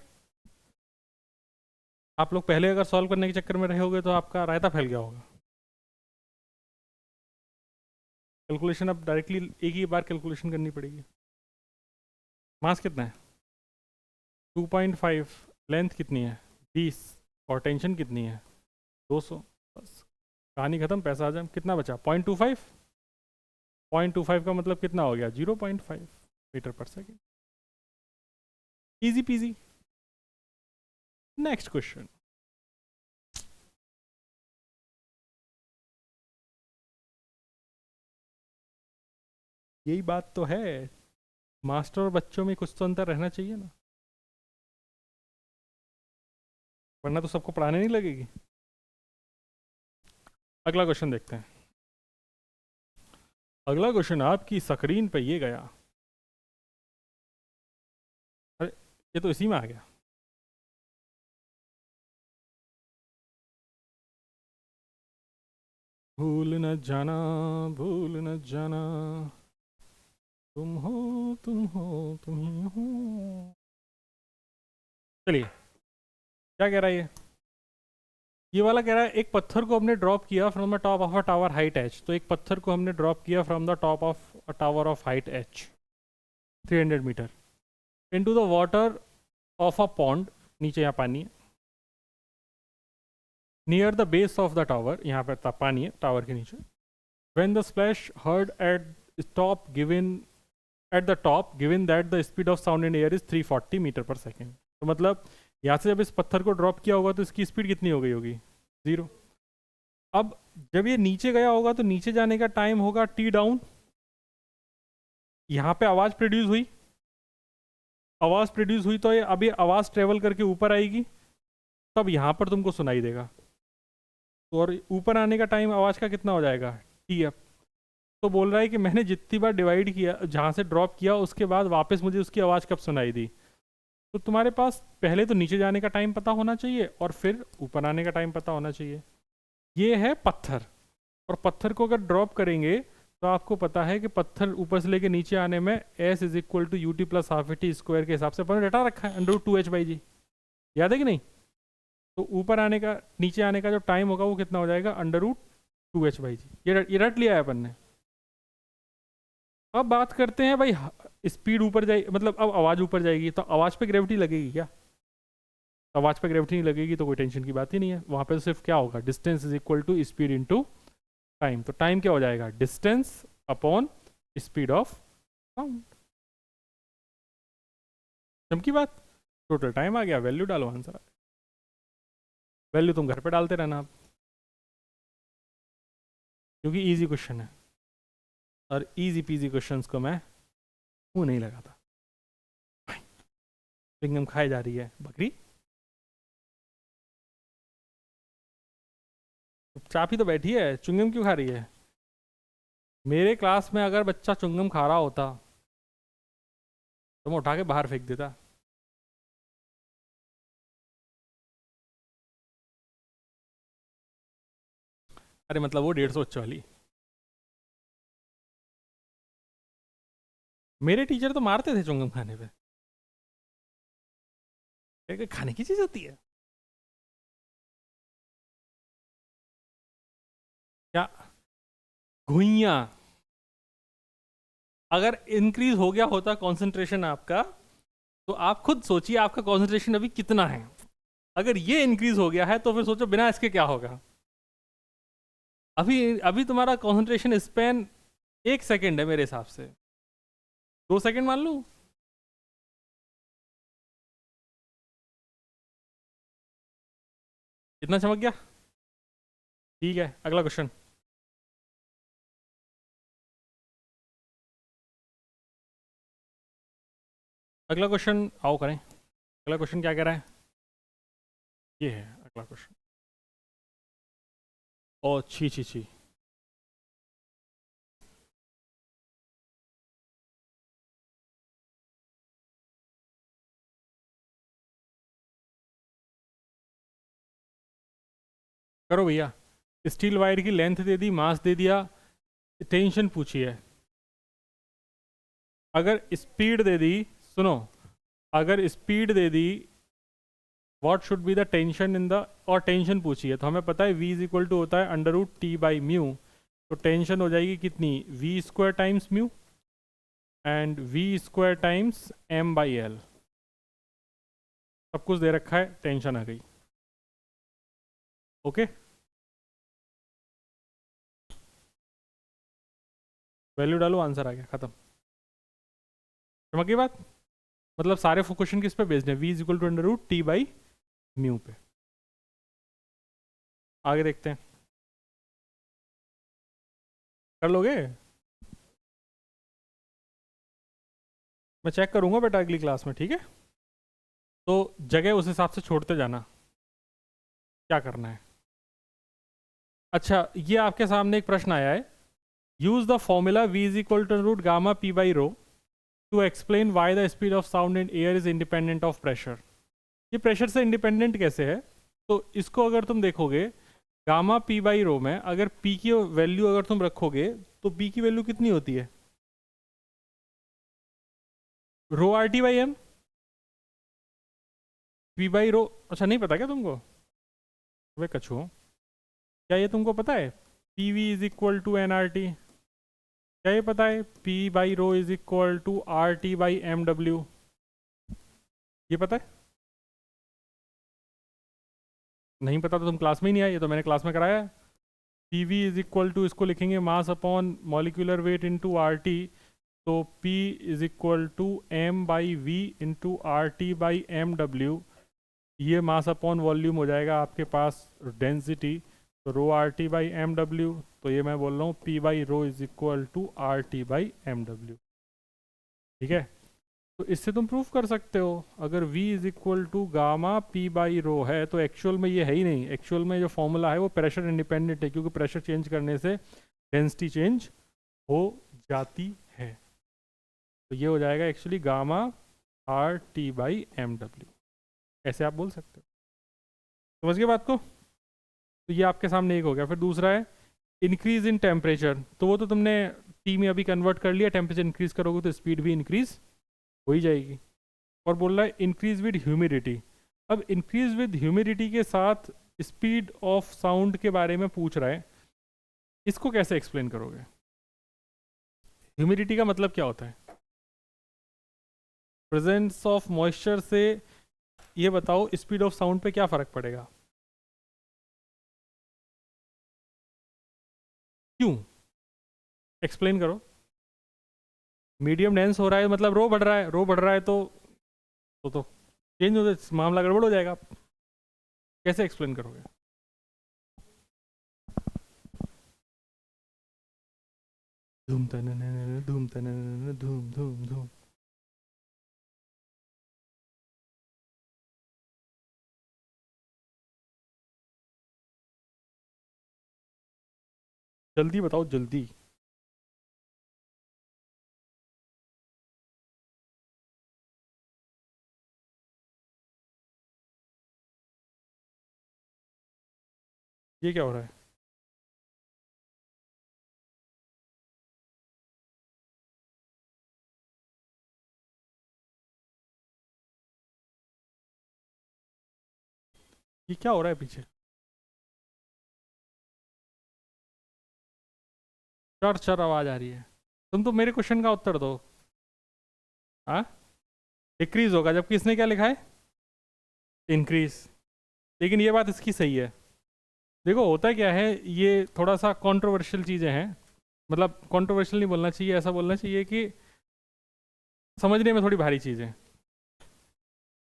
आप लोग पहले अगर सॉल्व करने के चक्कर में रहे होगे तो आपका रायता फैल गया होगा। कैलकुलेशन अब डायरेक्टली एक ही बार कैलकुलेशन करनी पड़ेगी। मास कितना है? 2.5, लेंथ कितनी है 20, और टेंशन कितनी है 200। बस कहानी खत्म, पैसा आ जाए। कितना बचा? 0.25। 0.25 का मतलब कितना हो गया? 0.5 मीटर पर second. Easy PG. Next question. यही बात तो है, मास्टर और बच्चों में कुछ तो अंतर रहना चाहिए ना, वरना तो सबको पढ़ाने नहीं लगेगी। अगला क्वेश्चन देखते हैं। अगला क्वेश्चन आपकी स्क्रीन पे ये गया, अरे ये तो इसी में आ गया। भूल न जाना, भूल न जाना, तुम हो तुम हो तुम ही हो। चलिए, क्या कह रहा है ये वाला कह रहा है एक पत्थर को हमने ड्रॉप किया from the top of a tower height H. तो एक पत्थर को हमने ड्रॉप किया from the top of a tower of height H 300 metre into the water of a pond, नीचे यहाँ पानी है, near the base of the tower, यहाँ पर पानी है टावर के नीचे। When the splash heard at top given at the top given that the speed of sound in air is 340 metre पर सेकेंड। तो मतलब यहाँ से जब इस पत्थर को ड्रॉप किया होगा तो इसकी स्पीड कितनी हो गई होगी? 0। अब जब ये नीचे गया होगा तो नीचे जाने का टाइम होगा टी डाउन। यहाँ पे आवाज़ प्रोड्यूस हुई, आवाज़ प्रोड्यूस हुई तो ये अभी आवाज़ ट्रेवल करके ऊपर आएगी, तब यहाँ पर तुमको सुनाई देगा। तो और ऊपर आने का टाइम आवाज़ का कितना हो जाएगा? T up. तो बोल रहा है कि मैंने जितनी बार डिवाइड किया, जहाँ से ड्रॉप किया उसके बाद वापस मुझे उसकी आवाज़ कब सुनाई दी, तो तुम्हारे पास पहले तो नीचे जाने का टाइम पता होना चाहिए और फिर ऊपर आने का टाइम पता होना चाहिए। ये है पत्थर, और पत्थर को अगर ड्रॉप करेंगे तो आपको पता है कि पत्थर ऊपर से लेके नीचे आने में s is equal to u t plus half a t square के हिसाब से अपन रटा रखा है, √2h/g। याद है कि नहीं? तो ऊपर आने का नीचे आने का जो टाइम होगा वो कितना हो जाएगा, √2h/g। ये रट लिया है अपन ने। अब बात करते हैं भाई, स्पीड ऊपर जाएगी मतलब अब आवाज़ ऊपर जाएगी तो आवाज़ पे ग्रेविटी लगेगी क्या? आवाज़ पे ग्रेविटी नहीं लगेगी तो कोई टेंशन की बात ही नहीं है। वहाँ पे तो सिर्फ क्या होगा, distance is equal to speed into time. तो टाइम क्या हो जाएगा, distance upon speed of sound. चमकी बात, टोटल टाइम आ गया, वैल्यू डालो, आंसर आ गया। वैल्यू तुम घर पे डालते रहना आप, क्योंकि इजी क्वेश्चन है और इजी पीजी क्वेश्चंस को मैं मुंह नहीं लगाता। चिंगम खाई जा रही है बकरी, चुपचाप ही तो बैठी है, चुंगम क्यों खा रही है? मेरे क्लास में अगर बच्चा चुंगम खा रहा होता तो मैं उठा के बाहर फेंक देता। अरे मतलब वो 150 बच्चों वाली। मेरे टीचर तो मारते थे चुंगम खाने पे, खाने की चीज होती है क्या? घुइयां। अगर इंक्रीज हो गया होता कंसंट्रेशन आपका, तो आप खुद सोचिए आपका कंसंट्रेशन अभी कितना है। अगर ये इंक्रीज हो गया है तो फिर सोचो बिना इसके क्या होगा। अभी अभी तुम्हारा कंसंट्रेशन स्पैन 1 सेकेंड है मेरे हिसाब से, 2 सेकेंड मान लूं। इतना चमक गया, ठीक है। अगला क्वेश्चन, अगला क्वेश्चन आओ करें। अगला क्वेश्चन क्या कह रहा है, ये है अगला क्वेश्चन। ओ छी छी छी, करो भैया। स्टील वायर की लेंथ दे दी, मास दे दिया, टेंशन पूछी है। अगर स्पीड दे दी, सुनो, अगर स्पीड दे दी, what should be the tension in the, और टेंशन पूछी है तो हमें पता है v इज इक्वल टू होता है √T/μ। तो टेंशन हो जाएगी कितनी, v² times mu and v² times m/l। सब कुछ दे रखा है, टेंशन आ गई। ओके, वैल्यू डालो, आंसर आ गया, खत्म। समझ गई बात? मतलब सारे क्वेश्चन किस पे बेस्ड है, v is equal to √T/μ पे। आगे देखते हैं, कर लोगे? मैं चेक करूंगा बेटा अगली क्लास में, ठीक है? तो जगह उस हिसाब से छोड़ते जाना, क्या करना है। अच्छा, ये आपके सामने एक प्रश्न आया है, use the formula v is equal to root gamma p/ρ to explain why the speed of sound in air is independent of pressure. ये प्रेशर से इंडिपेंडेंट कैसे है? तो इसको अगर तुम देखोगे, गामा p/ρ में अगर p की वैल्यू अगर तुम रखोगे तो p की वैल्यू कितनी होती है, ρRT/m। p/ρ, अच्छा नहीं पता क्या तुमको? वे कछुओं, क्या ये तुमको पता है pv is equal to nRT? क्या ये पता है p/ρ is equal to RT/mw? ये पता है? नहीं पता तो तुम क्लास में ही नहीं आए, ये तो मैंने क्लास में कराया है। pv इज इक्वल टू, इसको लिखेंगे mass upon molecular weight into RT। तो p is equal to m/v into RT/mw। ये मास अपॉन वॉल्यूम हो जाएगा आपके पास डेंसिटी, तो ρRT/mw। तो ये मैं बोल रहा हूँ p/ρ is equal to RT/mw। ठीक है, तो इससे तुम प्रूफ कर सकते हो, अगर v is equal to gamma p/ρ है तो एक्चुअल में ये है ही नहीं। एक्चुअल में जो फॉर्मूला है वो प्रेशर इंडिपेंडेंट है, क्योंकि प्रेशर चेंज करने से डेंसिटी चेंज हो जाती है। तो ये हो जाएगा actually gamma R T by M W, ऐसे आप बोल सकते हो। समझ गए बात को? तो ये आपके सामने एक हो गया। फिर दूसरा है इंक्रीज इन टेम्परेचर, तो वो तो तुमने टी में अभी कन्वर्ट कर लिया, टेम्परेचर इंक्रीज करोगे तो स्पीड भी इंक्रीज हो ही जाएगी। और बोल रहा है इंक्रीज विद ह्यूमिडिटी। अब इंक्रीज विद ह्यूमिडिटी के साथ स्पीड ऑफ साउंड के बारे में पूछ रहा है, इसको कैसे एक्सप्लेन करोगे? ह्यूमिडिटी का मतलब क्या होता है? प्रेजेंस ऑफ मॉइस्चर से ये बताओ स्पीड ऑफ साउंड पे क्या फर्क पड़ेगा? क्यों? एक्सप्लेन करो। मीडियम डेंस हो रहा है मतलब रो बढ़ रहा है, रो बढ़ रहा है तो चेंज हो जाए, मामला गड़बड़ हो जाएगा। कैसे एक्सप्लेन करोगे? धूम तन धूम तन धूम धूम धूम। जल्दी बताओ जल्दी। ये क्या हो रहा है? ये क्या हो रहा है पीछे? चर चर आवाज आ रही है। तुम तो मेरे क्वेश्चन का उत्तर दो। हाँ, डिक्रीज होगा, जबकि इसने क्या लिखा है? इंक्रीज। लेकिन ये बात इसकी सही है। देखो होता क्या है, ये थोड़ा सा कंट्रोवर्शियल चीज़ें हैं, मतलब कंट्रोवर्शियल नहीं बोलना चाहिए, ऐसा बोलना चाहिए कि समझने में थोड़ी भारी चीज़ है।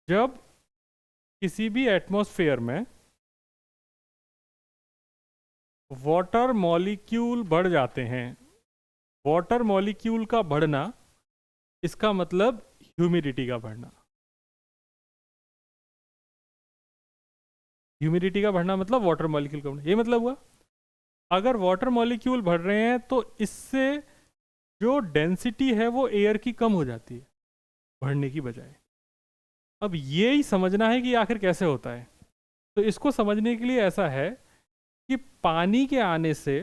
जब किसी भी एटमॉस्फेयर में वाटर मॉलिक्यूल बढ़ जाते हैं, वाटर मॉलिक्यूल का बढ़ना, इसका मतलब ह्यूमिडिटी का बढ़ना। ह्यूमिडिटी का बढ़ना मतलब वाटर मॉलिक्यूल का बढ़ना। ये मतलब हुआ अगर वाटर मॉलिक्यूल बढ़ रहे हैं तो इससे जो डेंसिटी है वो एयर की कम हो जाती है बढ़ने की बजाय। अब ये ही समझना है कि आखिर कैसे होता है। तो इसको समझने के लिए ऐसा है कि पानी के आने से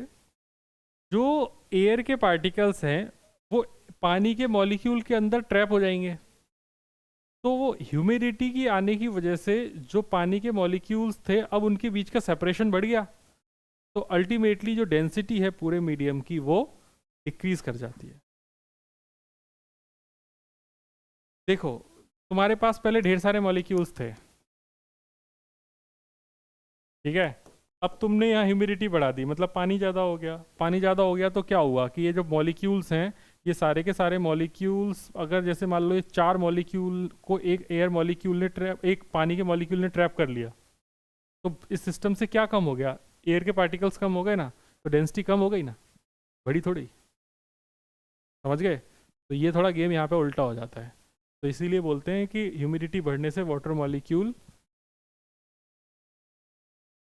जो एयर के पार्टिकल्स हैं वो पानी के मॉलिक्यूल के अंदर ट्रैप हो जाएंगे। तो वो ह्यूमिडिटी की आने की वजह से जो पानी के मॉलिक्यूल्स थे अब उनके बीच का सेपरेशन बढ़ गया, तो अल्टीमेटली जो डेंसिटी है पूरे मीडियम की वो डिक्रीज कर जाती है। देखो तुम्हारे पास पहले ढेर सारे मॉलिक्यूल्स थे, ठीक है। अब तुमने यहाँ ह्यूमिडिटी बढ़ा दी, मतलब पानी ज़्यादा हो गया। पानी ज़्यादा हो गया तो क्या हुआ कि ये जो मॉलिक्यूल्स हैं, ये सारे के सारे मॉलिक्यूल्स, अगर जैसे मान लो ये 4 मॉलिक्यूल को एक एयर मॉलिक्यूल ने ट्रैप, एक पानी के मॉलिक्यूल ने ट्रैप कर लिया, तो इस सिस्टम से क्या कम हो गया? एयर के पार्टिकल्स कम हो गए ना, तो डेंसिटी कम हो गई ना, बड़ी थोड़ी। समझ गए? तो ये थोड़ा गेम यहाँ पे उल्टा हो जाता है। तो इसीलिए बोलते हैं कि ह्यूमिडिटी बढ़ने से वाटर मॉलिक्यूल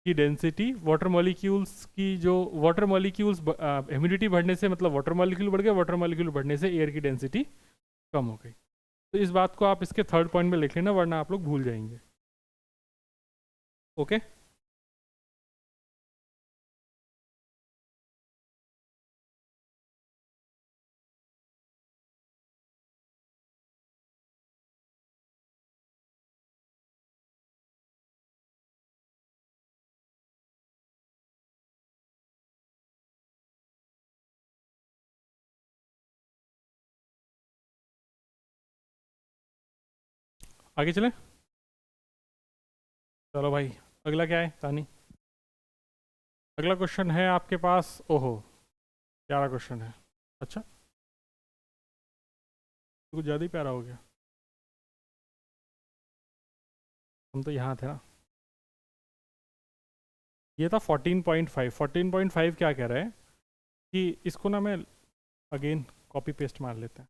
की डेंसिटी, वाटर मॉलिक्यूल्स की जो वाटर मॉलिक्यूल्स ह्यूमिडिटी बढ़ने से मतलब वाटर मॉलिक्यूल बढ़ गया, वाटर मॉलिक्यूल बढ़ने से एयर की डेंसिटी कम हो गई। तो इस बात को आप इसके थर्ड पॉइंट में लिख लेना, वरना आप लोग भूल जाएंगे। ओके? आगे चलें? चलो भाई, अगला क्या है तानी? अगला क्वेश्चन है आपके पास, ओहो प्यारा क्वेश्चन है। अच्छा, तो कुछ ज़्यादा ही प्यारा हो गया। हम तो यहाँ थे ना। ये था 14.5। 14.5 क्या कह रहा है कि इसको ना मैं अगेन कॉपी पेस्ट मार लेते हैं।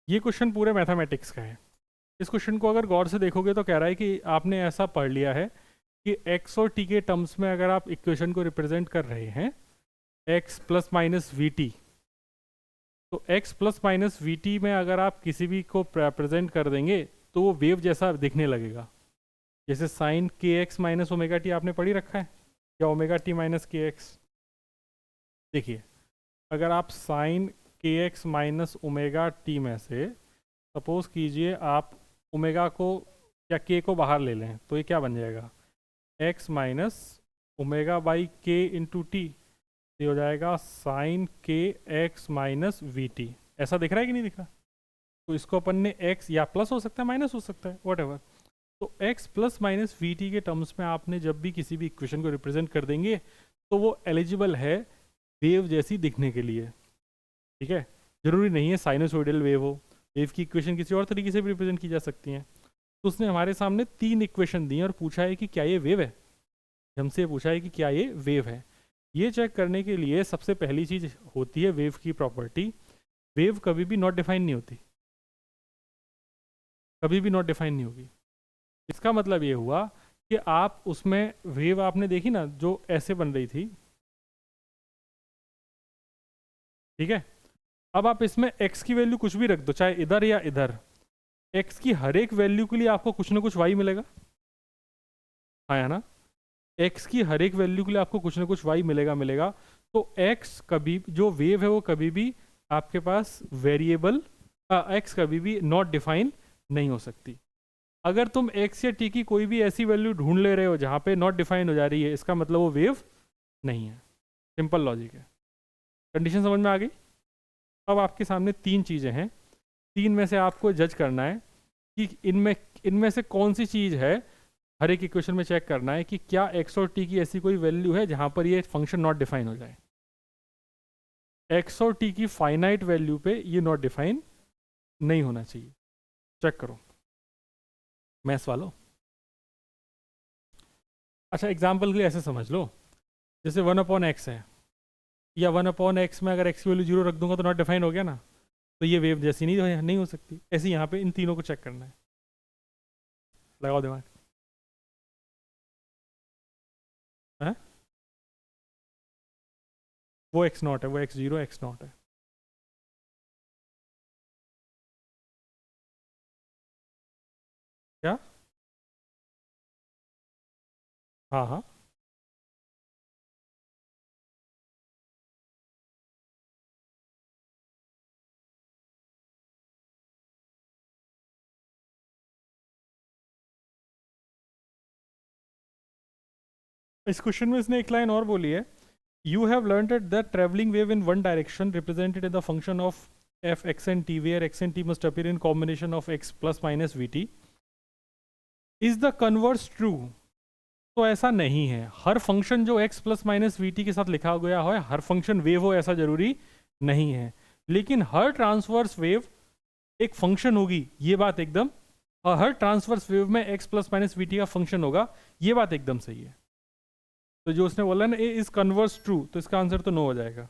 ये क्वेश्चन पूरे मैथमेटिक्स का है। इस क्वेश्चन को अगर गौर से देखोगे तो कह रहा है कि आपने ऐसा पढ़ लिया है कि एक्स और टी के टर्म्स में अगर आप इक्वेशन को रिप्रेजेंट कर रहे हैं x plus minus V T. तो x plus minus V T में अगर आप किसी भी को प्रेजेंट कर देंगे तो वो वेव जैसा दिखने लगेगा। जैसे साइन के एक्स माइनस ओमेगा टी आपने पढ़ी रखा है, या ओमेगा टी माइनस के एक्स। देखिए, अगर आप साइन के एक्स माइनस ओमेगा टी में से सपोज कीजिए आप ओमेगा को या के को बाहर ले लें, तो ये क्या बन जाएगा, x माइनस ओमेगा बाई के इंटू टी। ये हो जाएगा साइन के एक्स माइनस वी टी। ऐसा दिख रहा है कि नहीं दिख रहा? तो इसको अपन ने x या प्लस हो सकता है माइनस हो सकता है, वट एवर। तो x plus minus V T के टर्म्स में आपने जब भी किसी भी इक्वेशन को रिप्रेजेंट कर देंगे तो वो एलिजिबल है वेव जैसी दिखने के लिए। ठीक है, जरूरी नहीं है साइनोसॉइडल वेव हो, वेव की इक्वेशन किसी और तरीके से भी रिप्रेजेंट की जा सकती हैं। तो उसने हमारे सामने 3 इक्वेशन दी और पूछा है कि क्या ये वेव है। हमसे पूछा है कि क्या ये वेव है। ये चेक करने के लिए सबसे पहली चीज होती है वेव की प्रॉपर्टी। वेव कभी भी नॉट डिफाइन नहीं होती, कभी भी नॉट डिफाइन नहीं होगी। इसका मतलब ये हुआ कि आप उसमें वेव आपने देखी ना, जो ऐसे बन रही थी, ठीक है। अब आप इसमें x की वैल्यू कुछ भी रख दो, चाहे इधर या इधर, x की हर एक वैल्यू के लिए आपको कुछ ना कुछ y मिलेगा, आया ना। x की हर एक वैल्यू के लिए आपको कुछ ना कुछ y मिलेगा। तो x कभी, जो वेव है वो कभी भी आपके पास वेरिएबल, x कभी भी नॉट डिफाइन नहीं हो सकती। अगर तुम x या t की कोई भी ऐसी वैल्यू ढूंढ ले रहे हो जहाँ पे नॉट डिफाइन हो जा रही है, इसका मतलब वो वेव नहीं है। सिंपल लॉजिक है। कंडीशन समझ में आ गई? अब आपके सामने 3 चीज़ें हैं, 3 में से आपको जज करना है कि इनमें से कौन सी चीज़ है। हर एक इक्वेशन में चेक करना है कि क्या x और t की ऐसी कोई वैल्यू है जहाँ पर ये फंक्शन नॉट डिफाइन हो जाए। x और t की फाइनाइट वैल्यू पे ये नॉट डिफाइन नहीं होना चाहिए। चेक करो मैथ्स वालों। अच्छा, एग्जाम्पल के लिए ऐसे समझ लो, जैसे 1/x है, या 1/x में अगर x की वैल्यू 0 रख दूंगा तो नॉट डिफाइन हो गया ना, तो ये वेव जैसी नहीं हो सकती। ऐसे यहाँ पे इन तीनों को चेक करना है। लगाओ दिमाग। है वो x नॉट है, वो x0 x नॉट है। क्या? हाँ हाँ, इस क्वेश्चन में इसने एक लाइन और बोली है, you have learned that travelling wave in one direction represented in the function of F X and T, where X and T must appear in combination of X plus minus V T, is the converse true. तो ऐसा नहीं है, हर function जो x plus minus V T के साथ लिखा गया हो हर फंक्शन वेव हो, ऐसा जरूरी नहीं है। लेकिन हर ट्रांसवर्स वेव एक फंक्शन होगी, ये बात एकदम, और हर ट्रांसवर्स वेव में x plus minus V T का फंक्शन होगा, ये बात एकदम सही है। तो जो उसने बोला ना ए इज कन्वर्स ट्रू, तो इसका आंसर तो नो हो जाएगा।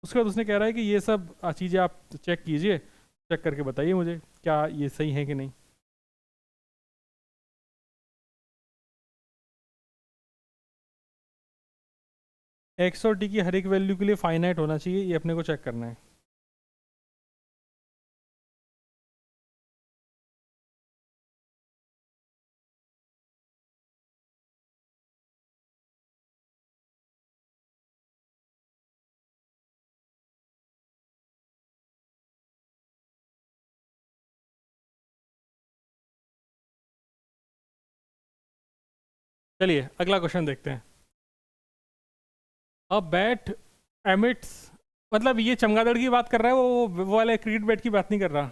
उसके बाद उसने कह रहा है कि ये सब चीज़ें आप चेक कीजिए, चेक करके बताइए मुझे क्या ये सही है कि नहीं। एक्स और टी की हर एक वैल्यू के लिए फाइनाइट होना चाहिए, ये अपने को चेक करना है। चलिए अगला क्वेश्चन देखते हैं। अब बैट एमिट्स, मतलब ये चमगादड़ की बात कर रहा है, वो वाले क्रिकेट बैट की बात नहीं कर रहा।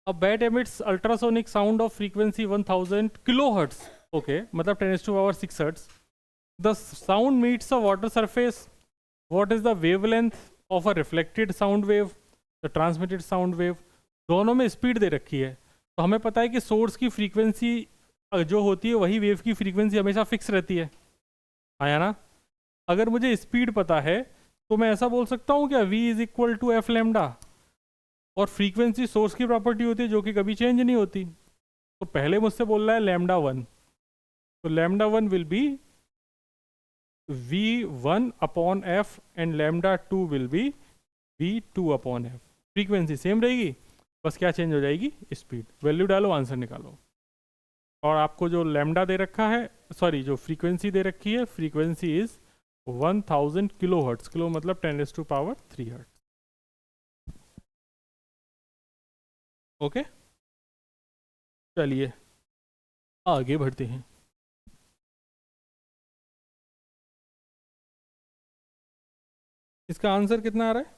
अब bat emits ultrasonic sound of frequency 1000 kilohertz, okay, मतलब 10⁻⁶ hertz. The sound meets a water surface, what is the wavelength of a reflected sound wave, the transmitted sound wave. दोनों में स्पीड दे रखी है, तो हमें पता है कि सोर्स की फ्रीक्वेंसी जो होती है वही वेव की फ्रीक्वेंसी हमेशा फिक्स रहती है, आया ना। अगर मुझे स्पीड पता है तो मैं ऐसा बोल सकता हूँ क्या, v is equal to F lambda, और फ्रीक्वेंसी सोर्स की प्रॉपर्टी होती है जो कि कभी चेंज नहीं होती। तो पहले मुझसे बोल रहा है λ1, तो λ1 will be v1 upon f and lambda 2 will be v2 upon f। Frequency same रहेगी, बस क्या चेंज हो जाएगी, स्पीड। वैल्यू डालो, आंसर निकालो। और आपको जो लैम्डा दे रखा है, सॉरी जो फ्रीक्वेंसी दे रखी है, frequency is 1000 kilo hertz. Kilo मतलब 10⁻³ हर्ट्स। ओके, चलिए आगे बढ़ते हैं। इसका आंसर कितना आ रहा है?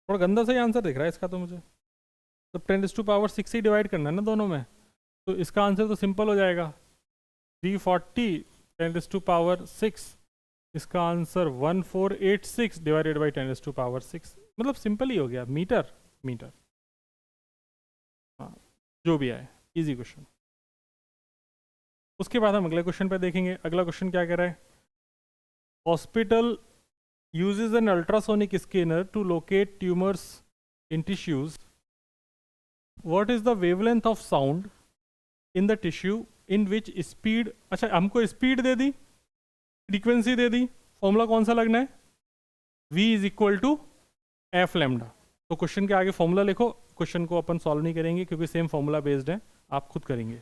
थोड़ा गंदा सा ही आंसर दिख रहा है इसका तो मुझे। तो 10⁻6 ही डिवाइड करना है ना दोनों में, तो इसका आंसर तो सिंपल हो जाएगा 340 10⁻6। इसका आंसर 1486 डिवाइडेड बाई 10⁻6। मतलब सिंपल ही हो गया, मीटर मीटर। हाँ, जो भी आए, इजी क्वेश्चन। उसके बाद हम अगले क्वेश्चन पे देखेंगे। अगला क्वेश्चन क्या कह रहा है? Hospital uses an ultrasonic scanner to locate tumors in tissues. What is the wavelength of sound in the tissue in which speed, अच्छा हमको स्पीड दे दी, फ्रीक्वेंसी दे दी, फॉर्मूला कौन सा लगना है? v is equal to F lambda. तो क्वेश्चन के आगे फॉर्मूला लिखो। क्वेश्चन को अपन सॉल्व नहीं करेंगे क्योंकि सेम फॉर्मूला बेस्ड है, आप खुद करेंगे।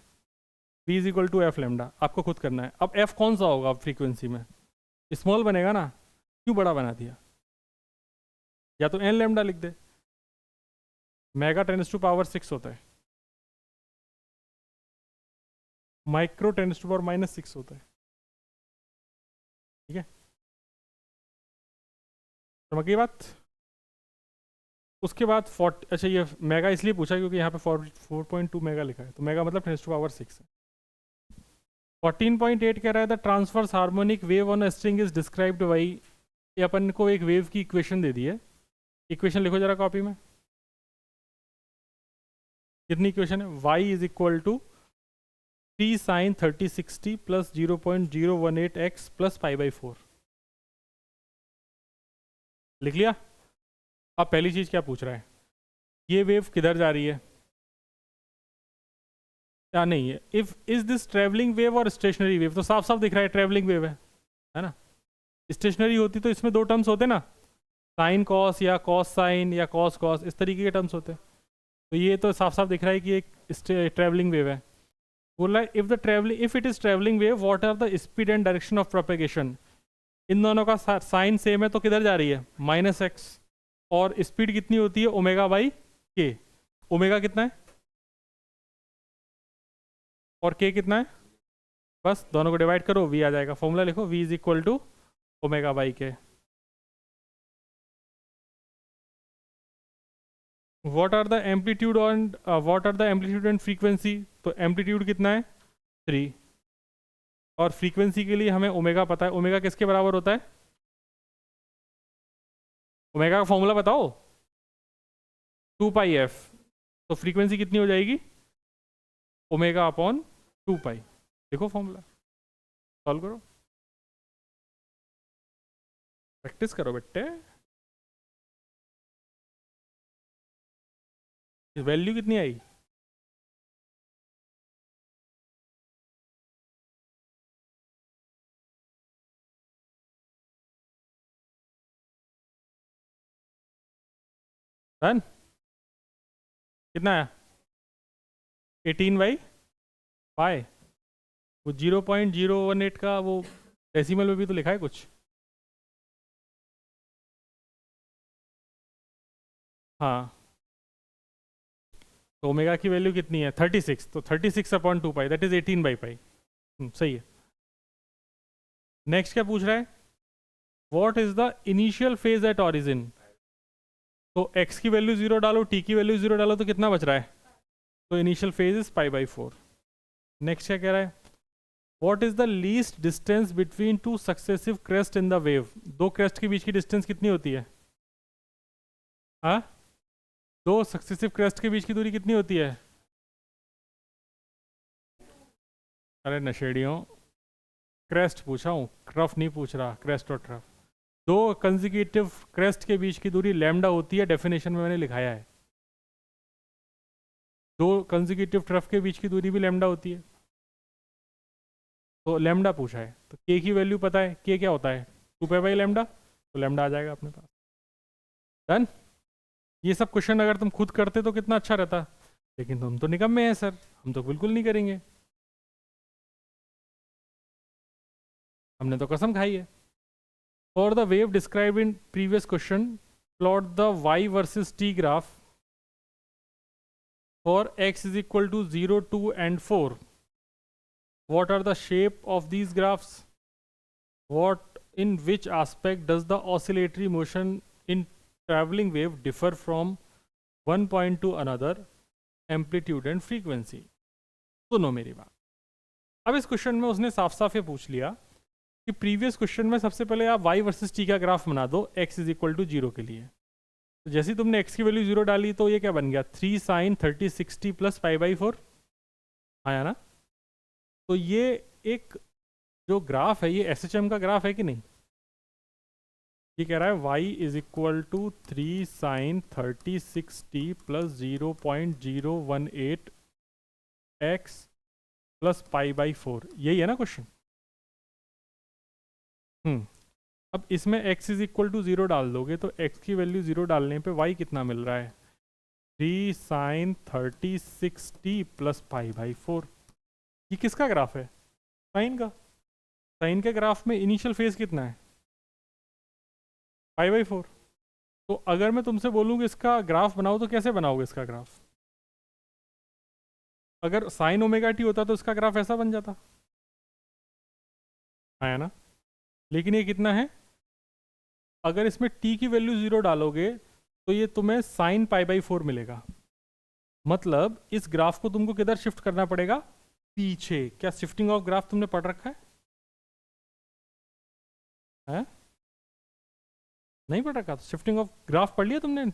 v is equal to F lambda आपको खुद करना है। अब f कौन सा होगा फ्रीक्वेंसी में? स्मॉल बनेगा ना, क्यों बड़ा बना दिया? या तो n लैम्डा लिख दे। मेगा 10⁻6 होता है, माइक्रो 10⁻⁻6 होता है। ठीक है, समझ गई बात? उसके बाद 40, अच्छा ये मेगा इसलिए पूछा क्योंकि यहाँ पे 4.2 मेगा लिखा है, तो मेगा मतलब 10⁻6 है। 14.8 कह रहा है the transverse harmonic wave on a string is described by. ये अपन को एक वेव की इक्वेशन दे दी है। इक्वेशन लिखो जरा कॉपी में। कितनी इक्वेशन है? y is equal to 3 sin 3060 plus 0.018x plus π/4। लिख लिया? अब पहली चीज क्या पूछ रहा है, ये वेव किधर जा रही है? क्या नहीं है, if is this travelling wave और स्टेशनरी वेव? तो साफ साफ दिख रहा है ट्रेवलिंग वेव है ना। स्टेशनरी होती तो इसमें दो टर्म्स होते ना, साइन कॉस या कॉस साइन या कॉस कॉस, इस तरीके के टर्म्स होते। तो ये तो साफ साफ दिख रहा है कि एक ट्रेवलिंग वेव है। बोल रहा है if it is travelling wave what are the speed and direction of propagation. इन दोनों का साइन सेम है तो किधर जा रही है? -x। और स्पीड कितनी होती है? ओमेगा बाई के। ओमेगा कितना है और के कितना है? बस दोनों को डिवाइड करो, v आ जाएगा। फॉर्मूला लिखो, v is equal to omega by k. What are the amplitude and frequency? तो एम्पलीट्यूड कितना है? 3। और फ्रीक्वेंसी के लिए हमें ओमेगा पता है। ओमेगा किसके बराबर होता है? ओमेगा का फॉर्मूला बताओ। 2πf। तो फ्रीक्वेंसी कितनी हो जाएगी? Omega upon 2π। देखो फॉर्मूला, सॉल्व करो, प्रैक्टिस करो बेटे। वैल्यू कितनी आई? डन। कितना आया? 18/π। वो 0.018 का वो डेसिमल में भी तो लिखा है कुछ। हाँ, तो ओमेगा की वैल्यू कितनी है? 36। तो 36/2π दैट इज 18/π। सही है। नेक्स्ट क्या पूछ रहा है? What is the initial phase at origin. तो x की वैल्यू 0 डालो, t की वैल्यू 0 डालो, तो कितना बच रहा है? तो इनिशियल फेज इज π/4। नेक्स्ट क्या कह रहा है? What is the least distance between two successive crest in the wave. दो क्रेस्ट के बीच की डिस्टेंस कितनी होती है? हाँ, दो सक्सेसिव क्रेस्ट के बीच की दूरी कितनी होती है? अरे नशेड़ियों, क्रेस्ट पूछा हूँ, ट्रफ नहीं पूछ रहा। क्रेस्ट और ट्रफ, दो कंसेक्यूटिव क्रेस्ट के बीच की दूरी लैम्डा होती है, डेफिनेशन में मैंने लिखाया है। दो कंसेक्यूटिव ट्रफ के बीच की दूरी भी लैम्डा होती है। तो लैम्डा पूछा है, तो के की वैल्यू पता है, के क्या होता है 2π/λ, तो लैम्डा आ जाएगा अपने पास। डन। ये सब क्वेश्चन अगर तुम खुद करते तो कितना अच्छा रहता, लेकिन हम तो निकम्मे हैं सर, हम तो बिल्कुल नहीं करेंगे, हमने तो कसम खाई है। For the wave describe in previous question plot the y versus t graph for x is equal to 0, 2 and 4. What are the shape of these graphs? In which aspect does the oscillatory motion in traveling wave differ from one point to another, amplitude and frequency? सुनो मेरी बात। अब इस question में उसने साफ साफ ये पूछ लिया कि प्रीवियस क्वेश्चन में सबसे पहले आप y वर्सेस t का ग्राफ बना दो x इज इक्वल टू 0 के लिए। तो जैसे ही तुमने x की वैल्यू 0 डाली तो ये क्या बन गया 3 sin 30 60 प्लस π/4 आया ना। तो ये एक जो ग्राफ है ये SHM का ग्राफ है कि नहीं। ये कह रहा है y is equal to 3 sin 30 60 plus 0.018 x plus π/4, यही है ना क्वेश्चन। अब इसमें x इज इक्वल टू 0 डाल दोगे तो x की वैल्यू 0 डालने पे y कितना मिल रहा है 3 sin 30 60 प्लस π/4। ये किसका ग्राफ है, साइन का। साइन के ग्राफ में इनिशियल फेज कितना है π/4। तो अगर मैं तुमसे बोलूँ कि इसका ग्राफ बनाओ तो कैसे बनाओगे इसका ग्राफ। अगर साइन ओमेगा टी होता तो इसका ग्राफ ऐसा बन जाता, है ना। लेकिन ये कितना है, अगर इसमें t की वैल्यू 0 डालोगे तो ये तुम्हें साइन π/4 मिलेगा। मतलब इस ग्राफ को तुमको किधर शिफ्ट करना पड़ेगा, पीछे। क्या शिफ्टिंग ऑफ ग्राफ तुमने पढ़ रखा है? नहीं पढ़ रखा, तो शिफ्टिंग ऑफ ग्राफ पढ़ लिया तुमने।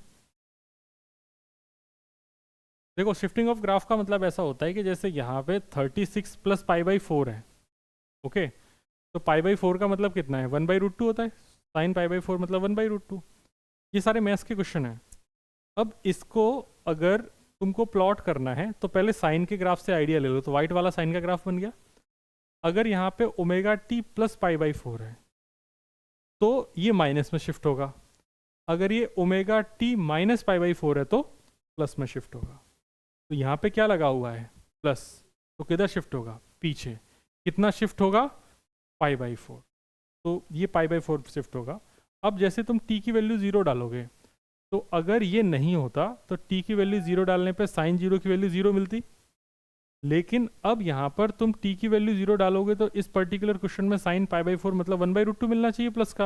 देखो शिफ्टिंग ऑफ ग्राफ का मतलब ऐसा होता है कि जैसे यहाँ पे 36 प्लस π/4 है, ओके। तो π/4 का मतलब कितना है 1/√2 होता है, साइन π/4 मतलब 1/√2। ये सारे मैथ्स के क्वेश्चन हैं। अब इसको अगर तुमको प्लॉट करना है तो पहले साइन के ग्राफ से आइडिया ले लो। तो वाइट वाला साइन का ग्राफ बन गया। अगर यहाँ पे ओमेगा टी प्लस π/4 है तो ये माइनस में शिफ्ट होगा। अगर ये ओमेगा टी माइनस π/4 है तो प्लस में शिफ्ट होगा। तो यहाँ पे क्या लगा हुआ है प्लस, तो किधर शिफ्ट होगा, पीछे। कितना शिफ्ट होगा π/4, तो ये π/4 शिफ्ट होगा। अब जैसे तुम t की वैल्यू 0 डालोगे तो अगर ये नहीं होता तो t की वैल्यू 0 डालने पे साइन 0 की वैल्यू 0 मिलती। लेकिन अब यहाँ पर तुम t की वैल्यू 0 डालोगे तो इस पर्टिकुलर क्वेश्चन में साइन π/4 मतलब 1/√2 मिलना चाहिए प्लस का।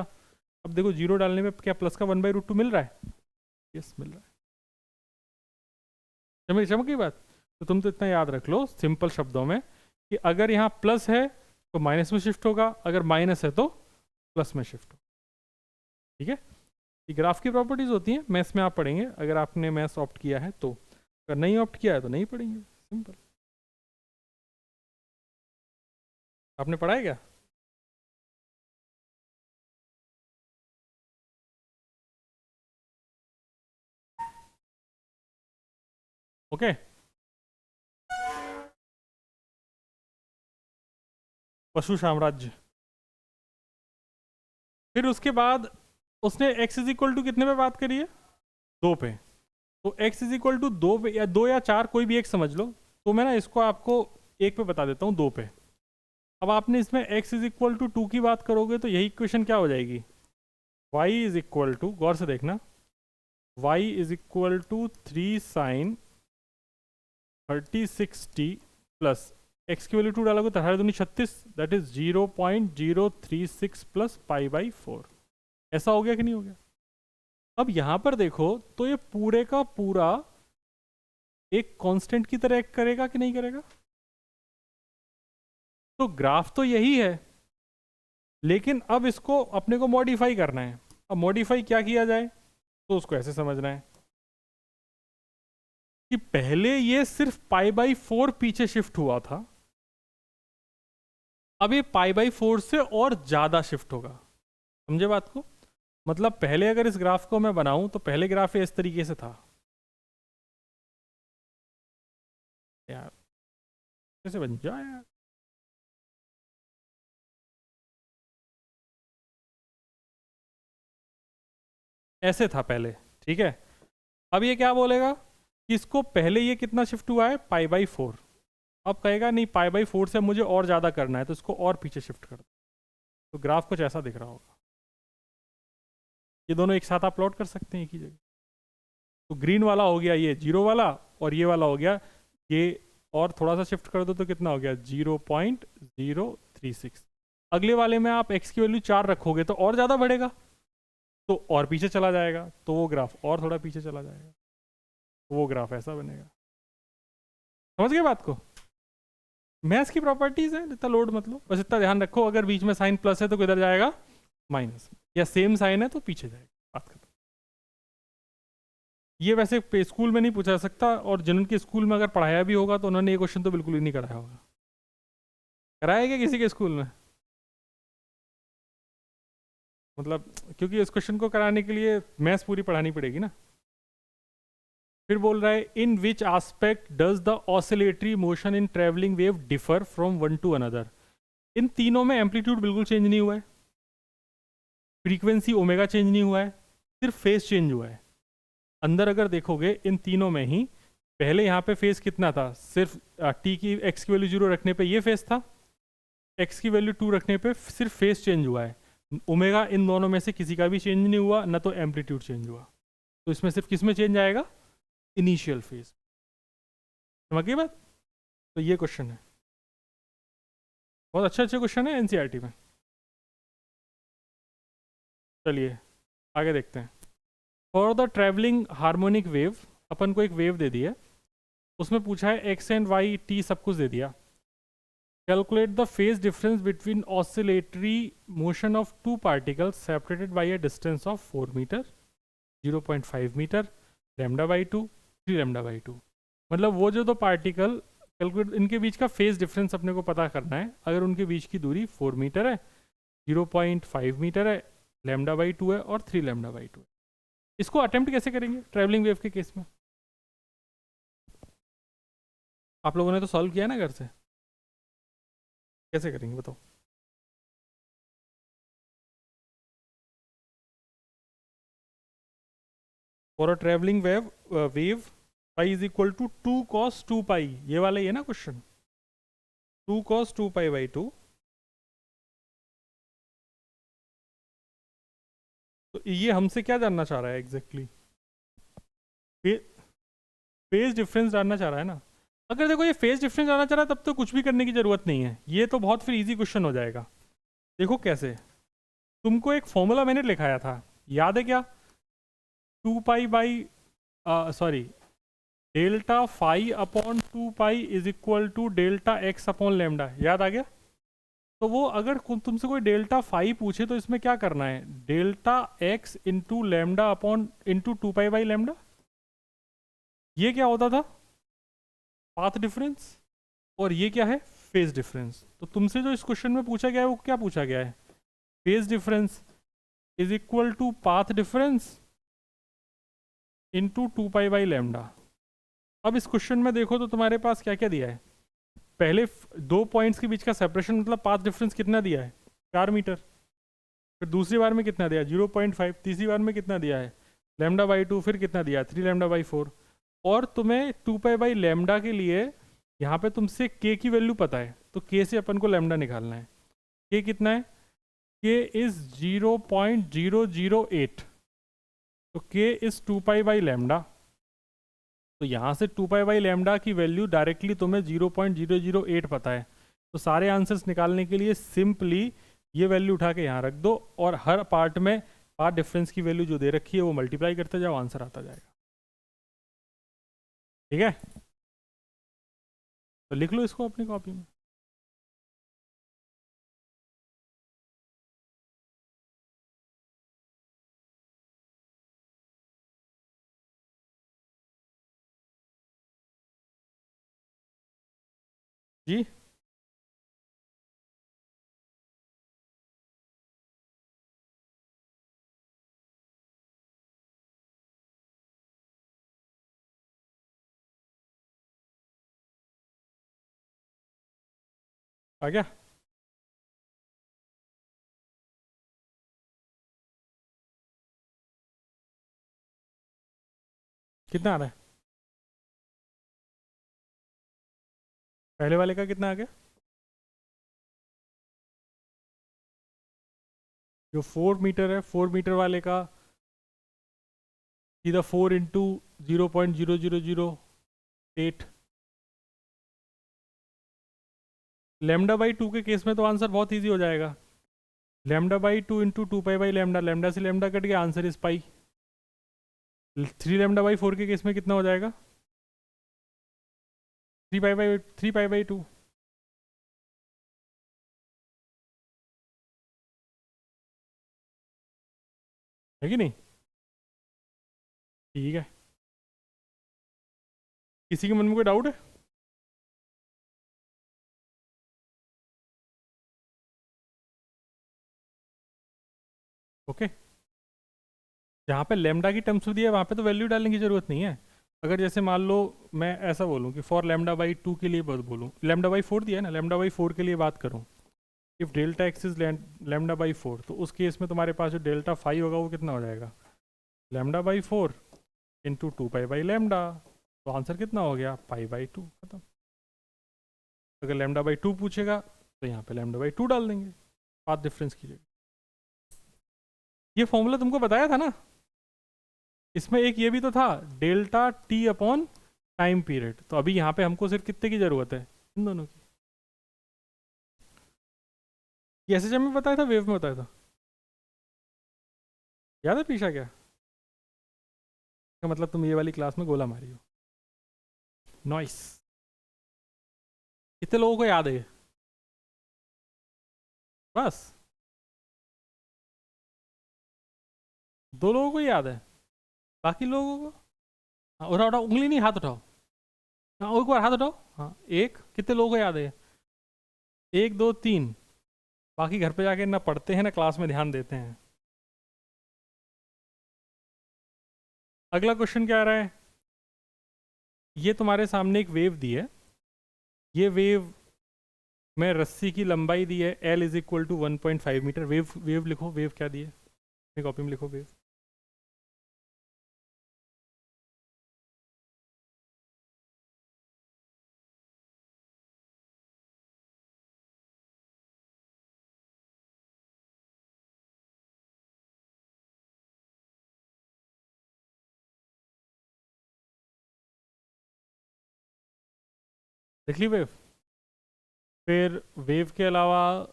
अब देखो 0 डालने में क्या प्लस का 1/√2 मिल रहा है, यस मिल रहा है। समझ गई बात। तो तुम तो इतना याद रख लो सिंपल शब्दों में कि अगर यहाँ प्लस है तो माइनस में शिफ्ट होगा, अगर माइनस है तो प्लस में शिफ्ट होगा। ठीक है, ये ग्राफ की प्रॉपर्टीज होती हैं, मैथ्स में आप पढ़ेंगे अगर आपने मैथ्स ऑप्ट किया है तो। अगर नहीं ऑप्ट किया है तो नहीं पढ़ेंगे, सिंपल। आपने पढ़ा है क्या? ओके पशु साम्राज्य। फिर उसके बाद उसने x इज इक्वल टू कितने पे बात करी है, 2 पे। तो x इज इक्वल टू 2 पे या 2 या 4 कोई भी एक समझ लो। तो मैं ना इसको आपको 1 पे बता देता हूँ, 2 पे। अब आपने इसमें x इज इक्वल टू 2 की बात करोगे तो यही इक्वेशन क्या हो जाएगी, y इज इक्वल टू, गौर से देखना, y is equal to 3 sine 3060 plus x की वैल्यू 2 डालोगे तो 18×36 दैट इज 0.036 प्लस π/4। ऐसा हो गया कि नहीं हो गया। अब यहां पर देखो तो ये पूरे का पूरा एक कांस्टेंट की तरह एक्ट करेगा कि नहीं करेगा। तो ग्राफ तो यही है, लेकिन अब इसको अपने को मॉडिफाई करना है। अब मॉडिफाई क्या किया जाए, तो उसको ऐसे समझना है कि पहले ये सिर्फ π/4 पीछे शिफ्ट हुआ था, अब ये π/4 से और ज्यादा शिफ्ट होगा। समझे बात को। मतलब पहले अगर इस ग्राफ को मैं बनाऊं तो पहले ग्राफ इस तरीके से था यार, कैसे बन जाए यार। ऐसे था पहले, ठीक है। अब ये क्या बोलेगा कि इसको पहले ये कितना शिफ्ट हुआ है, π/4। अब कहेगा नहीं π/4 से मुझे और ज़्यादा करना है, तो इसको और पीछे शिफ्ट कर दो। तो ग्राफ कुछ ऐसा दिख रहा होगा। ये दोनों एक साथ आप प्लॉट कर सकते हैं एक ही जगह। तो ग्रीन वाला हो गया ये 0 वाला, और ये वाला हो गया ये, और थोड़ा सा शिफ्ट कर दो तो कितना हो गया 0.036। अगले वाले में आप x की वैल्यू 4 रखोगे तो और ज़्यादा बढ़ेगा, तो और पीछे चला जाएगा, तो वो ग्राफ और थोड़ा पीछे चला जाएगा, तो वो ग्राफ ऐसा बनेगा। समझ गए बात को? मैथ्स की प्रॉपर्टीज है, इतना लोड मतलब, बस इतना ध्यान रखो, अगर बीच में साइन प्लस है तो किधर जाएगा, माइनस, या सेम साइन है तो पीछे जाएगा। बात खत्म। ये वैसे स्कूल में नहीं पूछा जा सकता, और जिनके स्कूल में अगर पढ़ाया भी होगा तो उन्होंने ये क्वेश्चन तो बिल्कुल ही नहीं कराया होगा। कराया क्या किसी के स्कूल में? मतलब क्योंकि इस क्वेश्चन को कराने के लिए मैथ्स पूरी पढ़ानी पड़ेगी ना। फिर बोल रहा है in which aspect does the oscillatory motion in travelling wave differ from one to another. इन तीनों में एम्पलीट्यूड बिल्कुल चेंज नहीं हुआ है, फ्रीक्वेंसी ओमेगा चेंज नहीं हुआ है, सिर्फ फेस चेंज हुआ है। अंदर अगर देखोगे इन तीनों में ही, पहले यहाँ पे फेस कितना था, सिर्फ टी की एक्स की वैल्यू 0 रखने पे ये फेस था, एक्स की वैल्यू 2 रखने पे सिर्फ फेस चेंज हुआ है। ओमेगा इन दोनों में से किसी का भी चेंज नहीं हुआ, ना तो एम्पलीट्यूड चेंज हुआ। तो इसमें सिर्फ किस में चेंज आएगा, इनिशियल फेज। समझ गई बात? तो ये क्वेश्चन है, बहुत अच्छे अच्छे क्वेश्चन है एनसीईआरटी में। चलिए आगे देखते हैं। For the travelling harmonic wave, अपन को एक वेव दे दी है, उसमें पूछा है एक्स एंड वाई टी सब कुछ दे दिया। Calculate the phase difference between oscillatory motion of two particles separated by a distance of 4 metre, 0.5 metre, λ/2, 3λ/2। मतलब वो जो दो पार्टिकल, कैलकुलेट इनके बीच का फेज डिफरेंस अपने को पता करना है। अगर उनके बीच की दूरी 4 मीटर है, 0.5 मीटर है, λ/2 है और 3λ/2 है। इसको अटेम्प्ट कैसे करेंगे ट्रैवलिंग वेव के केस में? आप लोगों ने तो सॉल्व किया ना घर से, कैसे करेंगे बताओ? For a travelling wave pi is equal to 2 cos 2 pi, ये वाला ही है ना क्वेश्चन, 2 cos 2 पाई/2। तो ये हमसे क्या जानना चाह रहा है एग्जैक्टली? फेज डिफरेंस जानना चाह रहा है ना। अगर देखो ये फेज डिफरेंस जानना चाह रहा है तब तो कुछ भी करने की जरूरत नहीं है, ये तो बहुत फिर इजी क्वेश्चन हो जाएगा। देखो कैसे, तुमको एक फॉर्मूला मैंने लिखाया था, याद है क्या? 2 pi sorry, delta phi upon 2 pi is equal to delta x upon lambda, याद आ गया? तो वो अगर तुमसे कोई डेल्टा फाई पूछे तो इसमें क्या करना है, delta x into lambda upon into 2 पाई/λ। ये क्या होता था, पाथ डिफरेंस, और ये क्या है, फेज डिफरेंस। तो तुमसे जो इस क्वेश्चन में पूछा गया है वो क्या पूछा गया है, phase difference is equal to path difference into 2 पाई/λ। अब इस क्वेश्चन में देखो तो तुम्हारे पास क्या क्या दिया है, पहले दो पॉइंट्स के बीच का सेपरेशन मतलब पाथ डिफरेंस कितना दिया है, 4 मीटर। फिर दूसरी बार में कितना दिया, 0.5। तीसरी बार में कितना दिया है, λ/2। फिर कितना दिया, 3λ/4। और तुम्हें 2 पाई/λ के लिए यहाँ पे तुमसे k की वैल्यू पता है, तो k से अपन को लैम्डा निकालना है। k कितना है, k इज 0.008, तो k इज 2 पाई/λ। तो यहाँ से 2 पाई/λ की वैल्यू डायरेक्टली तुम्हें 0.008 पता है। तो सारे आंसर्स निकालने के लिए सिंपली ये वैल्यू उठा के यहाँ रख दो, और हर पार्ट में पार्ट डिफरेंस की वैल्यू जो दे रखी है वो मल्टीप्लाई करते जाओ, आंसर आता जाएगा। ठीक है, तो लिख लो इसको अपनी कॉपी में। जी आ गया। कितना आ रहा है? पहले वाले का कितना आ गया? जो 4 मीटर है, 4 मीटर वाले का सीधा 4 × 0.0008। लेमडा बाई 2 के केस में तो आंसर बहुत ईजी हो जाएगा। Lambda by 2 × 2 pi by lambda, lambda से लेमडा कट गया, answer is pi. 3 lambda by 4 के केस में कितना हो जाएगा? 3 पाई बाई 2। है कि नहीं? ठीक है। किसी के मन में कोई डाउट है? ओके। जहाँ पे लेमडा की टर्म्स दिया है वहाँ पे तो वैल्यू डालने की ज़रूरत नहीं है। अगर जैसे मान लो मैं ऐसा बोलूँ कि फॉर लेमडा बाई 2 के लिए बोलूँ, लेमडा बाई 4 दिया है ना, लेमडा बाई 4 के लिए बात करूँ, if delta x is lambda by 4, तो उस केस में तुम्हारे पास जो डेल्टा फाई होगा वो कितना हो जाएगा? Lambda by 4 × 2 pi by lambda. तो आंसर कितना हो गया? पाई/2। खत्म। अगर लेमडा बाई 2 पूछेगा तो यहाँ पे लेमडा बाई 2 डाल देंगे, पाथ डिफरेंस कीजिएगा। ये फॉर्मूला तुमको बताया था ना, इसमें एक ये भी तो था, delta T upon time period. तो अभी यहाँ पे हमको सिर्फ कितने की ज़रूरत है? इन दोनों की। ये एसएचएम में बताया था, वेव में बताया था? याद है पीछा क्या? का मतलब तुम ये वाली क्लास में गोला मारी हो। नॉइस। कितने लोगों को याद है ये? बस 2 लोगों को याद है, बाकी लोगों को? हाँ, उठाओ उठाओ, उंगली नहीं, हाथ उठाओ। हाँ, एक बार हाथ उठाओ। हाँ, एक। कितने लोगों को याद है? 1 2 3। बाकी घर पे जाके ना पढ़ते हैं ना क्लास में ध्यान देते हैं। अगला क्वेश्चन क्या आ रहा है? ये तुम्हारे सामने एक वेव दी है, ये वेव में रस्सी की लंबाई दी है L is equal to 1.5 metre. Wave wave लिखो, वेव क्या दी है अपनी कॉपी में लिखो, वेव। लिख ली वेव? फिर वेव के अलावा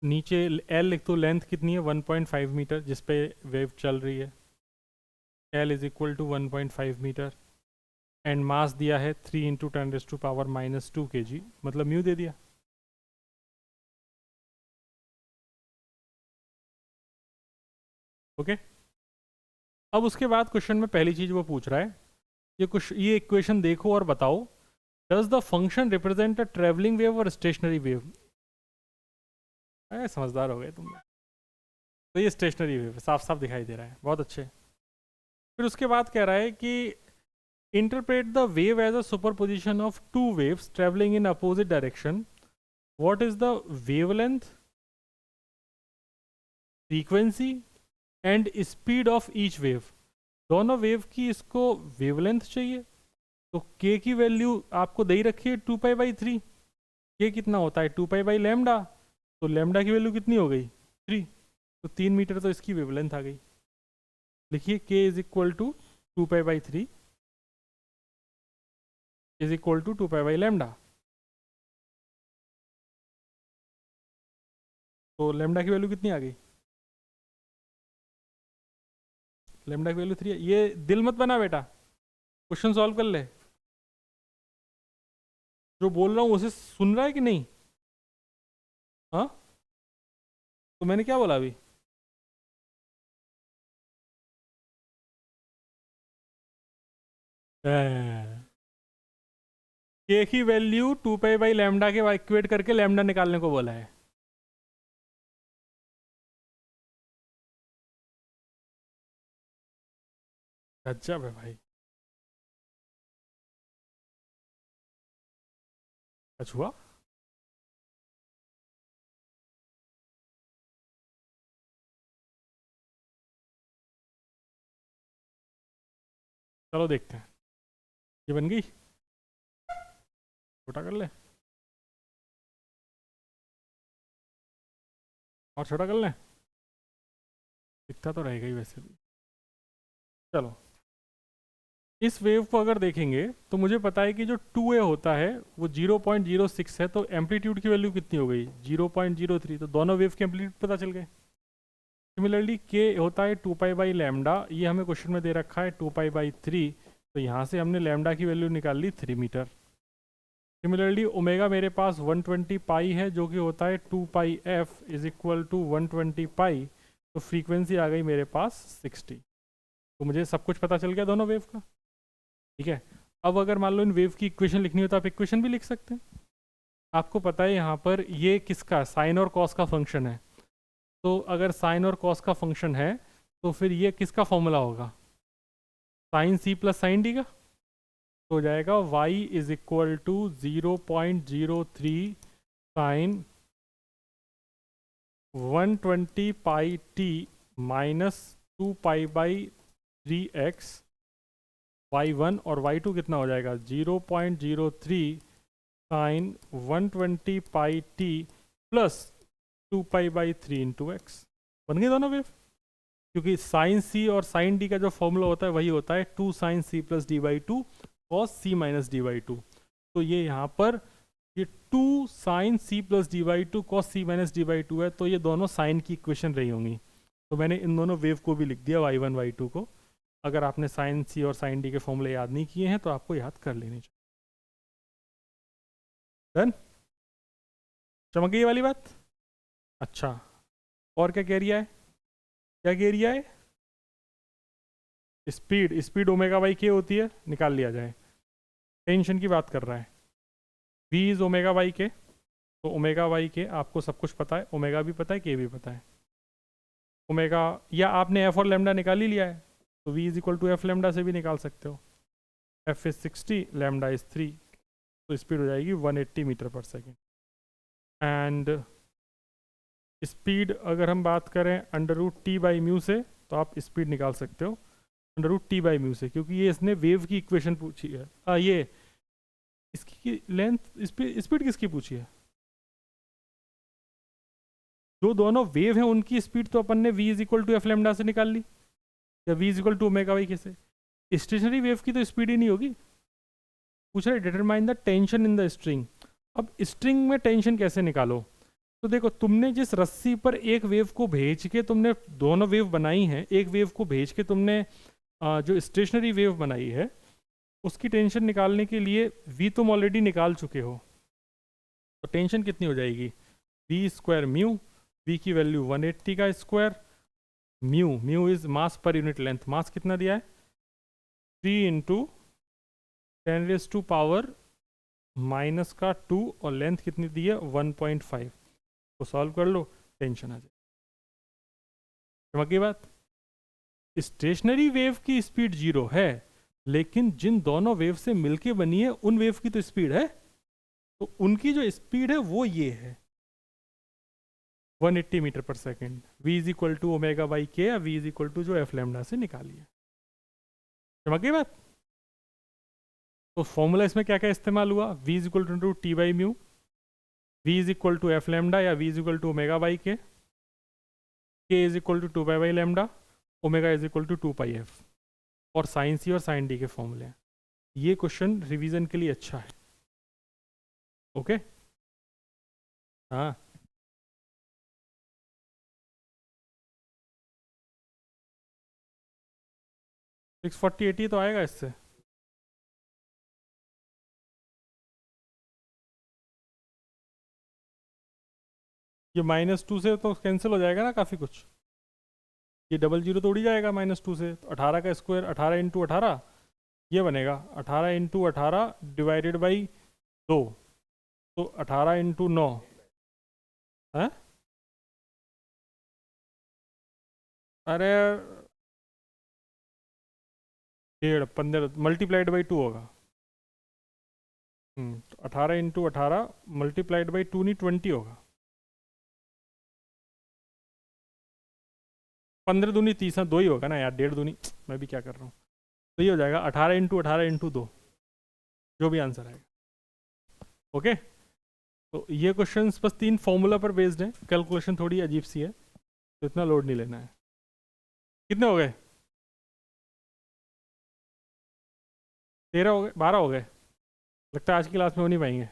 नीचे L लिख दो, लेंथ कितनी है? 1.5 मीटर जिस पे वेव चल रही है। L is equal to 1.5 metre and mass दिया है 3 × 10⁻² kg, मतलब म्यू दे दिया। ओके। अब उसके बाद क्वेश्चन में पहली चीज वो पूछ रहा है, ये इक्वेशन देखो और बताओ, does the function represent a travelling wave और स्टेशनरी वेव? समझदार हो गए तुम लोग। तो ये स्टेशनरी वेव साफ साफ दिखाई दे रहा है, बहुत अच्छे। फिर उसके बाद कह रहा है कि interpret the wave as a superposition of 2 waves travelling in opposite direction. What is the wavelength, frequency and speed of each wave? दोनों वेव की इसको वेवलेंथ चाहिए, तो k की वैल्यू आपको दे ही रखी है 2 पाई/3। k कितना होता है? 2 पाई/लेमडा। तो लेमडा की वैल्यू कितनी हो गई? 3। तो 3 मीटर तो इसकी वेवलेंथ आ गई। लिखिए k इज इक्वल टू 2 पाई/3 इज इक्वल टू 2 पाई/लेमडा। तो लेमडा की वैल्यू कितनी आ गई? लेमडा की वैल्यू 3 है। ये दिल मत बना बेटा, क्वेश्चन सॉल्व कर ले। जो बोल रहा हूँ उसे सुन रहा है कि नहीं? हाँ, तो मैंने क्या बोला अभी? के की वैल्यू 2 पाई/लेमडा के इक्वेट करके लेमडा निकालने को बोला है। गजब है भाई। कुछ हुआ? चलो देखते हैं, ये बन गई, छोटा कर ले और छोटा कर लें, दिखता तो रहेगा ही वैसे भी। चलो इस वेव को अगर देखेंगे तो मुझे पता है कि जो 2a होता है वो 0.06 है, तो एम्पलीट्यूड की वैल्यू कितनी हो गई 0.03, तो दोनों वेव के एम्पलीट्यूड पता चल गए। सिमिलरली k होता है 2 पाई बाई लैम्डा, ये हमें क्वेश्चन में दे रखा है 2 पाई बाई 3, तो यहाँ से हमने लैम्डा की वैल्यू निकाल ली 3 मीटर। सिमिलरली ओमेगा मेरे पास 120 पाई है जो कि होता है 2 pi F is equal to 120 पाई, तो फ्रीक्वेंसी आ गई मेरे पास 60। तो मुझे सब कुछ पता चल गया दोनों वेव का, ठीक है। अब अगर मान लो इन वेव की इक्वेशन लिखनी हो तो आप इक्वेशन भी लिख सकते हैं। आपको पता है यहाँ पर ये किसका साइन और कॉस का फंक्शन है, तो अगर साइन और कॉस का फंक्शन है तो फिर ये किसका फॉर्मूला होगा, sine C plus sine D का, तो हो जाएगा y is equal to 0.03 sine 120 pi t minus 2 pi by 3x y1, और y2 कितना हो जाएगा 0.03 sine 120 pi t plus 2 pi by 3 into x. बन गई दोनों वेव, क्योंकि साइन सी और साइन डी का जो फॉर्मूला होता है वही होता है 2 sine C plus D by 2 cos C minus D by 2। तो ये यहाँ पर ये 2 sine C plus D by 2 cos C minus D by 2 है, तो ये दोनों साइन की इक्वेशन रही होंगी। तो मैंने इन दोनों वेव को भी लिख दिया y1 y2 को। अगर आपने साइन सी और साइन डी के फॉर्मूले याद नहीं किए हैं तो आपको याद कर लेने चाहिए। डन, चमक गई ये वाली बात। अच्छा, और क्या कह रिया है, क्या कह रिया है, स्पीड, स्पीड ओमेगा बाई के होती है, निकाल लिया जाए। टेंशन की बात कर रहा है, v is omega by k, तो ओमेगा बाई के आपको सब कुछ पता है, ओमेगा भी पता है, के भी पता है। ओमेगा, या आपने एफ और लेमडा निकाल ही लिया है तो v is equal to f lambda से भी निकाल सकते हो। एफ इज 60, लेमडा इज 3, तो स्पीड हो जाएगी 180 मीटर पर सेकेंड। एंड स्पीड अगर हम बात करें under root T by mu से, तो आप स्पीड निकाल सकते हो under root T by mu से, क्योंकि ये इसने वेव की इक्वेशन पूछी है। ये इसकी लेंथ, स्पीड किसकी पूछी है, जो दोनों वेव हैं उनकी स्पीड तो अपन ने v is equal to f lambda से निकाल ली, या v is equal to omega by k से। स्टेशनरी वेव की तो स्पीड ही नहीं होगी। पूछ रहे determine the tension in the string. अब स्ट्रिंग में टेंशन कैसे निकालो, तो देखो तुमने जिस रस्सी पर एक वेव को भेज के तुमने दोनों वेव बनाई हैं, एक वेव को भेज के तुमने जो स्टेशनरी वेव बनाई है उसकी टेंशन निकालने के लिए v तुम ऑलरेडी निकाल चुके हो, तो टेंशन कितनी हो जाएगी v स्क्वायर म्यू, v की वैल्यू 180 का square, mu, mu is mass per unit length, मास कितना दिया है 3 इंटू 10⁻⁻² का 2, और लेंथ कितनी दी है 1.5, तो सॉल्व कर लो, टेंशन आ जाए। समझ गई बात। स्टेशनरी वेव की स्पीड 0 है, लेकिन जिन दोनों वेव से मिलके बनी है उन वेव की तो स्पीड है, तो उनकी जो स्पीड है वो ये है 180 मीटर पर second. v is equal to omega by k, या v इज इक्वल टू जो एफ लेमडा से निकालिए। समझ गई बात। तो फॉर्मूला इसमें क्या क्या इस्तेमाल हुआ, v is equal to T by mu, v is equal to f lambda या v is equal to omega by k, k is equal to 2 pi by lambda, omega is equal to 2 pi f, और sine C और sine D के फॉर्मूले हैं। ये question revision के लिए अच्छा है। ओके, हाँ 640 तो आएगा इससे। ये -2 से तो कैंसिल हो जाएगा ना काफ़ी कुछ, ये 00 तो उड़ ही जाएगा -2 से, तो 18 का स्क्वायर 18 इंटू 18 ये बनेगा 18 इंटू 18 डिवाइडेड बाई 2, तो 18 इंटू 9 है, अरे 1.5 15 मल्टीप्लाइड बाई 2 होगा। तो 18 इंटू 18 मल्टीप्लाइड बाई 2 नहीं 20 होगा। 15 दूनी 30, 2 ही होगा ना यार, 1.5 दूनी, मैं भी क्या कर रहा हूँ। तो ये हो जाएगा 18 × 18 × 2, जो भी आंसर आएगा। ओके, तो ये क्वेश्चंस बस 3 फॉर्मूला पर बेस्ड हैं, कैलकुलेशन थोड़ी अजीब सी है, तो इतना लोड नहीं लेना है। कितने हो गए? 13 हो गए, 12 हो गए, लगता है आज की क्लास में हो नहीं पाएंगे।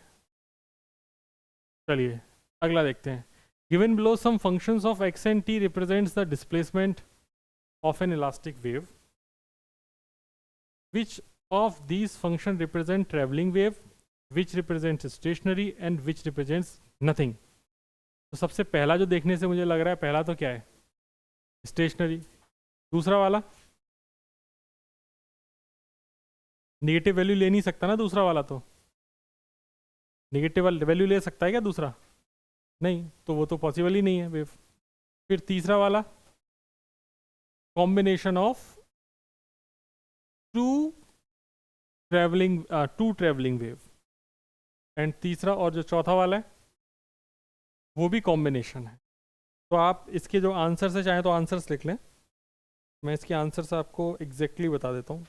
चलिए अगला देखते हैं। Given below some functions of x and t represents the displacement of an elastic wave, which of these function represent travelling wave, which represents stationary and which represents nothing. तो सबसे पहला जो देखने से मुझे लग रहा है, पहला तो क्या है? स्टेशनरी। दूसरा वाला निगेटिव वैल्यू ले नहीं सकता ना, दूसरा वाला तो निगेटिव वैल्यू ले सकता है क्या दूसरा? नहीं, तो वो तो पॉसिबल ही नहीं है वेव। फिर तीसरा वाला combination of two travelling wave, and तीसरा और जो चौथा वाला है वो भी कॉम्बिनेशन है। तो आप इसके जो आंसर्स है, चाहे तो आंसर्स लिख लें, मैं इसके आंसर्स आपको एग्जैक्टली बता देता हूँ,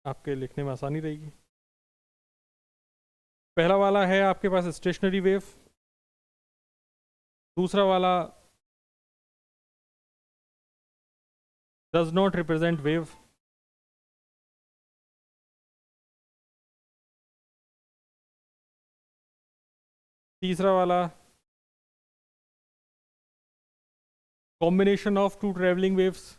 आपके लिखने में आसानी रहेगी। पहला वाला है आपके पास स्टेशनरी वेव, दूसरा वाला डज नॉट रिप्रेजेंट वेव, तीसरा वाला combination of two travelling waves,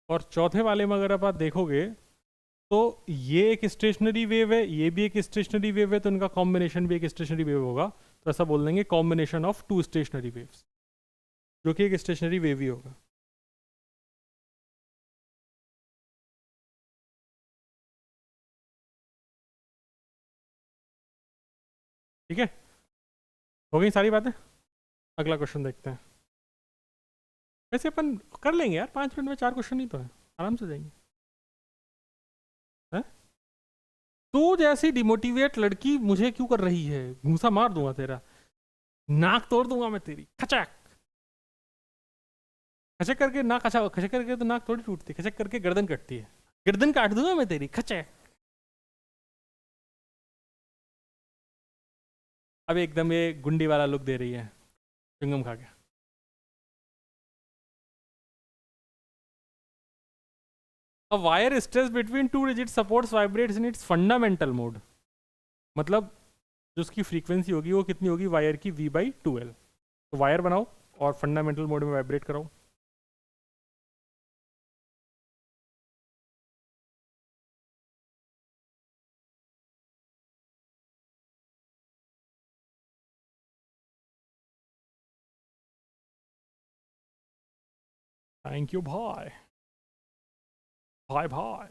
और चौथे वाले में अगर आप देखोगे तो ये एक स्टेशनरी वेव है, ये भी एक स्टेशनरी वेव है, तो इनका कॉम्बिनेशन भी एक स्टेशनरी वेव होगा। तो ऐसा बोल देंगे combination of two stationary waves, जो कि एक स्टेशनरी वेव ही होगा। ठीक है, हो गई सारी बातें। अगला क्वेश्चन देखते हैं। वैसे अपन कर लेंगे यार, 5 मिनट में 4 क्वेश्चन ही तो है, आराम से जाएंगे। तू जैसी डिमोटिवेट लड़की मुझे क्यों कर रही है? घूसा मार दूंगा तेरा, नाक तोड़ दूंगा मैं तेरी, खचक खचक करके नाक, अच्छा खचक करके तो नाक थोड़ी टूटती, खचक करके गर्दन कटती है, गर्दन काट दूंगा मैं तेरी, खचक। अब एकदम ये गुंडी वाला लुक दे रही है चिंगम खा के। A wire stressed between two rigid supports vibrates in its fundamental mode, मतलब जो उसकी फ्रीक्वेंसी होगी वो कितनी होगी वायर की? V/2L। तो वायर बनाओ और फंडामेंटल मोड में वाइब्रेट कराओ। थैंक यू भाई, भाई भाई।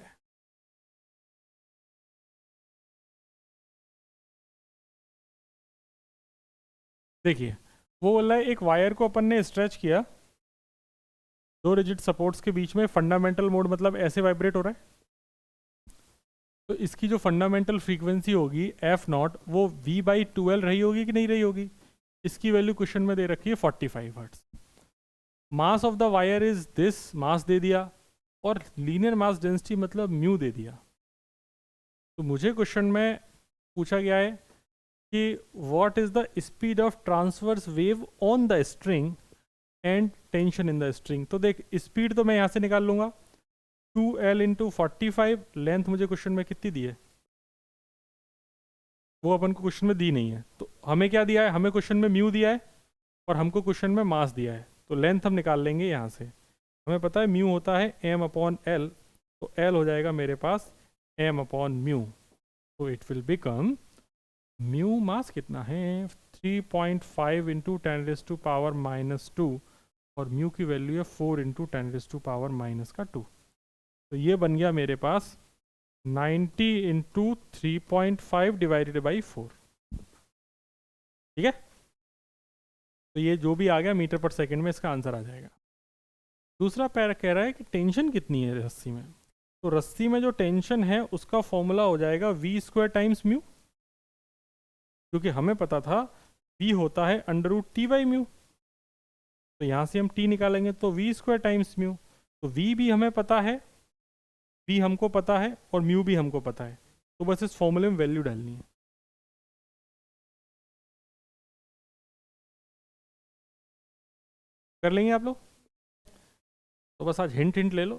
देखिए वो बोल रहा है एक वायर को अपन ने स्ट्रेच किया दो रिजिड सपोर्ट्स के बीच में, फंडामेंटल मोड मतलब ऐसे वाइब्रेट हो रहा है, तो इसकी जो फंडामेंटल फ्रीक्वेंसी होगी F0 वो V/2L रही होगी कि नहीं रही होगी? इसकी वैल्यू क्वेश्चन में दे रखी है 45 hertz. Mass of the wire is this, mass दे दिया, और लीनियर मास डेंसिटी मतलब म्यू दे दिया। तो मुझे क्वेश्चन में पूछा गया है कि what is the speed of transverse wave on the string and tension in the string. तो देख स्पीड तो मैं यहाँ से निकाल लूंगा, 2L × 45, लेंथ मुझे क्वेश्चन में कितनी दी है वो अपन को क्वेश्चन में दी नहीं है। तो हमें क्या दिया है? हमें क्वेश्चन में म्यू दिया है और हमको क्वेश्चन में मास दिया है, तो लेंथ हम निकाल लेंगे यहाँ से। हमें पता है म्यू होता है m/L, तो L हो जाएगा मेरे पास m/μ, तो इट विल बिकम म्यू मास कितना है 3.5 × 10⁻⁻², और म्यू की वैल्यू है 4 × 10⁻⁻²। तो ये बन गया मेरे पास 90 × 3.5 डिवाइडेड बाई 4। ठीक है, तो ये जो भी आ गया मीटर पर सेकंड में इसका आंसर आ जाएगा। दूसरा पैरा कह रहा है कि टेंशन कितनी है रस्सी में, तो रस्सी में जो टेंशन है उसका फॉर्मूला हो जाएगा v² × म्यू, क्योंकि हमें पता था v होता है √t/μ। तो यहाँ से हम t निकालेंगे तो v² टाइम्स म्यू। तो v भी हमें पता है, v हमको पता है और म्यू भी हमको पता है, तो बस इस फॉर्मूले में वैल्यू डालनी है। कर लेंगे आप लोग? तो बस आज हिंट ले लो,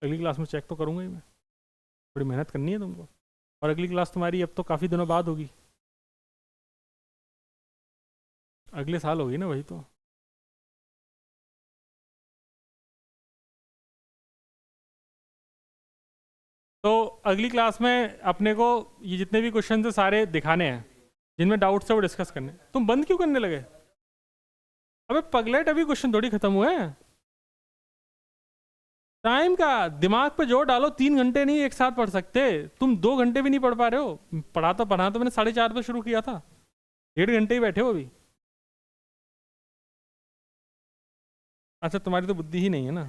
अगली क्लास में चेक तो करूँगा ही मैं। थोड़ी मेहनत करनी है तुमको, और अगली क्लास तुम्हारी अब तो काफ़ी दिनों बाद होगी, अगले साल होगी ना, वही तो। तो अगली क्लास में अपने को ये जितने भी क्वेश्चन है सारे दिखाने हैं, जिनमें डाउट्स है वो डिस्कस करने। तुम बंद क्यों करने लगे? अबे पगलेट, अभी क्वेश्चन थोड़ी खत्म हुए हैं। टाइम का दिमाग पे जोर डालो, 3 घंटे नहीं एक साथ पढ़ सकते तुम, 2 घंटे भी नहीं पढ़ पा रहे हो। पढ़ा तो मैंने 4:30 पे शुरू किया था, 1.5 घंटे ही बैठे हो अभी। अच्छा, तुम्हारी तो बुद्धि ही नहीं है ना।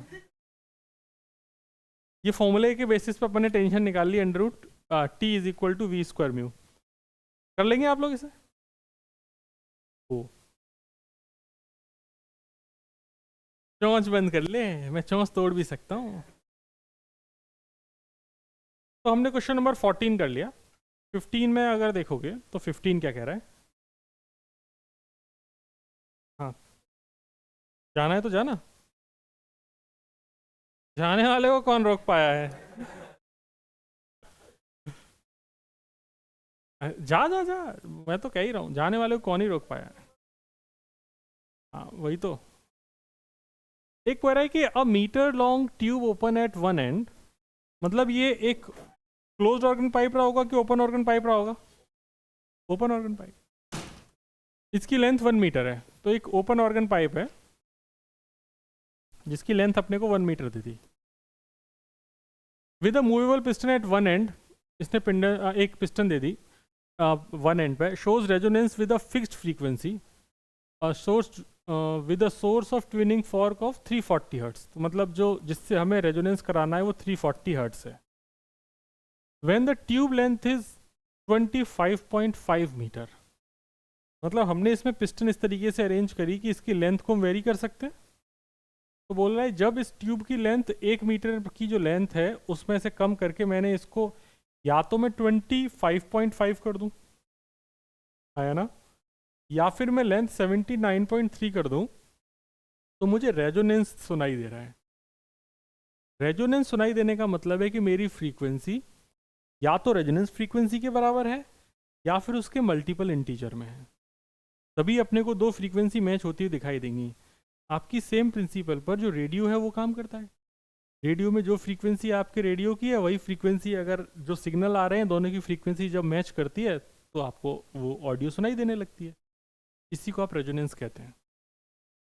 ये फॉर्मूले के बेसिस पे अपने टेंशन निकाल ली, √t=v²μ। कर लेंगे आप लोग इसे? ओ, चौंच बंद कर ले, मैं चौंच तोड़ भी सकता हूँ। तो हमने क्वेश्चन नंबर 14 कर लिया। 15 में अगर देखोगे तो 15 क्या कह रहा है? हाँ, जाना है तो जाना, जाने वाले को कौन रोक पाया है? जा जा जा, मैं तो कह ही रहा हूँ, जाने वाले को कौन ही रोक पाया है। हाँ वही तो। एक कह रहा है कि a metre long tube open at one end, मतलब ये एक क्लोज्ड ऑर्गन पाइप रहा होगा कि ओपन ऑर्गन पाइप रहा होगा? Open organ pipe. इसकी लेंथ 1 मीटर है, तो एक ओपन ऑर्गन पाइप है जिसकी लेंथ अपने को 1 मीटर दी थी। With a movable piston at one end, इसने एक पिस्टन दे दी वन एंड पे, shows resonance with a fixed frequency, source with a source of tuning fork of 340 hertz. तो मतलब जो जिससे हमें रेजोनेंस कराना है वो 340 हर्ट्स है। When the tube length is 25.5 metre, मतलब हमने इसमें पिस्टन इस तरीके से अरेंज करी कि इसकी लेंथ को हम वेरी कर सकते हैं। तो बोल रहा है जब इस ट्यूब की लेंथ 1 मीटर की जो लेंथ है उसमें से कम करके मैंने इसको या तो मैं 25.5 कर दूं, आया ना, या फिर मैं लेंथ 79.3 कर दूं, तो मुझे रेजोनेंस सुनाई दे रहा है। रेजोनेंस सुनाई देने का मतलब है कि मेरी फ्रीक्वेंसी या तो रेजोनेंस फ्रीक्वेंसी के बराबर है या फिर उसके मल्टीपल इंटीजर में है, तभी अपने को 2 फ्रीक्वेंसी मैच होती हुई दिखाई देंगी। आपकी सेम प्रिंसिपल पर जो रेडियो है वो काम करता है। रेडियो में जो फ्रीक्वेंसी आपके रेडियो की है वही फ्रीक्वेंसी, अगर जो सिग्नल आ रहे हैं दोनों की फ्रीक्वेंसी जब मैच करती है तो आपको वो ऑडियो सुनाई देने लगती है। इसी को आप रेजोनेंस कहते हैं।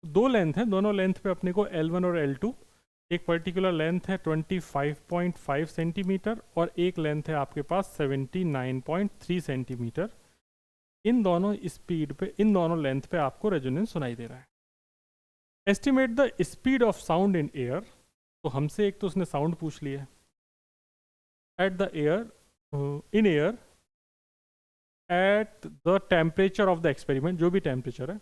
2 लेंथ है, दोनों लेंथ पे अपने को L1 और L2, एक पर्टिकुलर लेंथ है 25.5 सेंटीमीटर और एक लेंथ है आपके पास 79.3 सेंटीमीटर। इन दोनों स्पीड पे, इन दोनों लेंथ पे आपको रेजोनेंस सुनाई दे रहा है। Estimate the speed of sound in air, तो हमसे एक तो उसने साउंड पूछ लिया, at the air in air at the temperature of the experiment, जो भी टेम्परेचर है,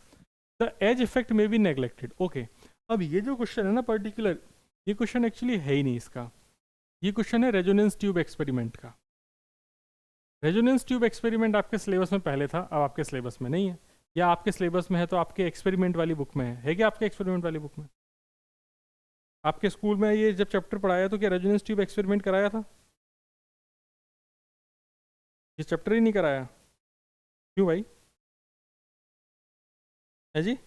द एज इफेक्ट में बी नेग्लेक्टेड। ओके, अब ये जो क्वेश्चन है ना पर्टिकुलर, ये क्वेश्चन एक्चुअली है ही नहीं इसका, ये क्वेश्चन है रेजोनेंस ट्यूब एक्सपेरिमेंट का। रेजोनेंस ट्यूब एक्सपेरिमेंट आपके सिलेबस में पहले था, अब आपके सिलेबस में नहीं है, या आपके सिलेबस में है तो आपके एक्सपेरिमेंट वाली बुक में है क्या? आपके एक्सपेरिमेंट वाली बुक में, आपके स्कूल में ये जब चैप्टर पढ़ाया तो क्या रेजोनेंस ट्यूब एक्सपेरिमेंट कराया था? ये चैप्टर ही नहीं कराया, क्यों भाई? है जी,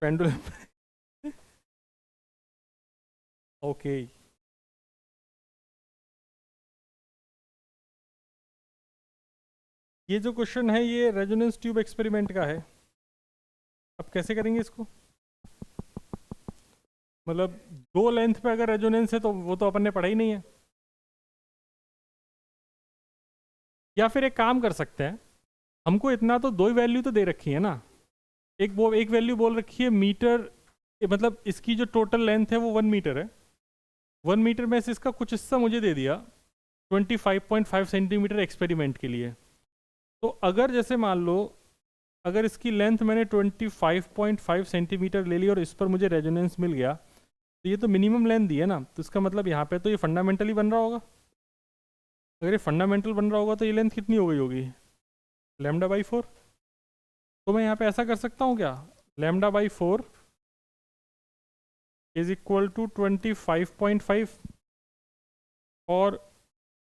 पेंडुलम ओके। ये जो क्वेश्चन है ये रेजोनेंस ट्यूब एक्सपेरिमेंट का है। अब कैसे करेंगे इसको? मतलब 2 लेंथ पे अगर रेजोनेंस है तो वो तो अपन ने पढ़ा ही नहीं है। या फिर एक काम कर सकते हैं, हमको इतना तो 2 ही वैल्यू तो दे रखी है ना, एक वैल्यू बोल रखी है मीटर, मतलब इसकी जो टोटल लेंथ है वो 1 मीटर है, 1 मीटर में से इसका कुछ हिस्सा मुझे दे दिया 25.5 सेंटीमीटर एक्सपेरिमेंट के लिए। तो अगर जैसे मान लो अगर इसकी लेंथ मैंने 25.5 सेंटीमीटर ले ली और इस पर मुझे रेजोनेंस मिल गया, तो ये तो मिनिमम लेंथ दी है ना, तो इसका मतलब यहाँ पे तो ये फंडामेंटली बन रहा होगा। अगर ये फंडामेंटल बन रहा होगा तो ये लेंथ कितनी हो गई होगी, λ/4। तो मैं यहाँ पे ऐसा कर सकता हूँ क्या, λ/4 इज इक्वल टू 25.5, और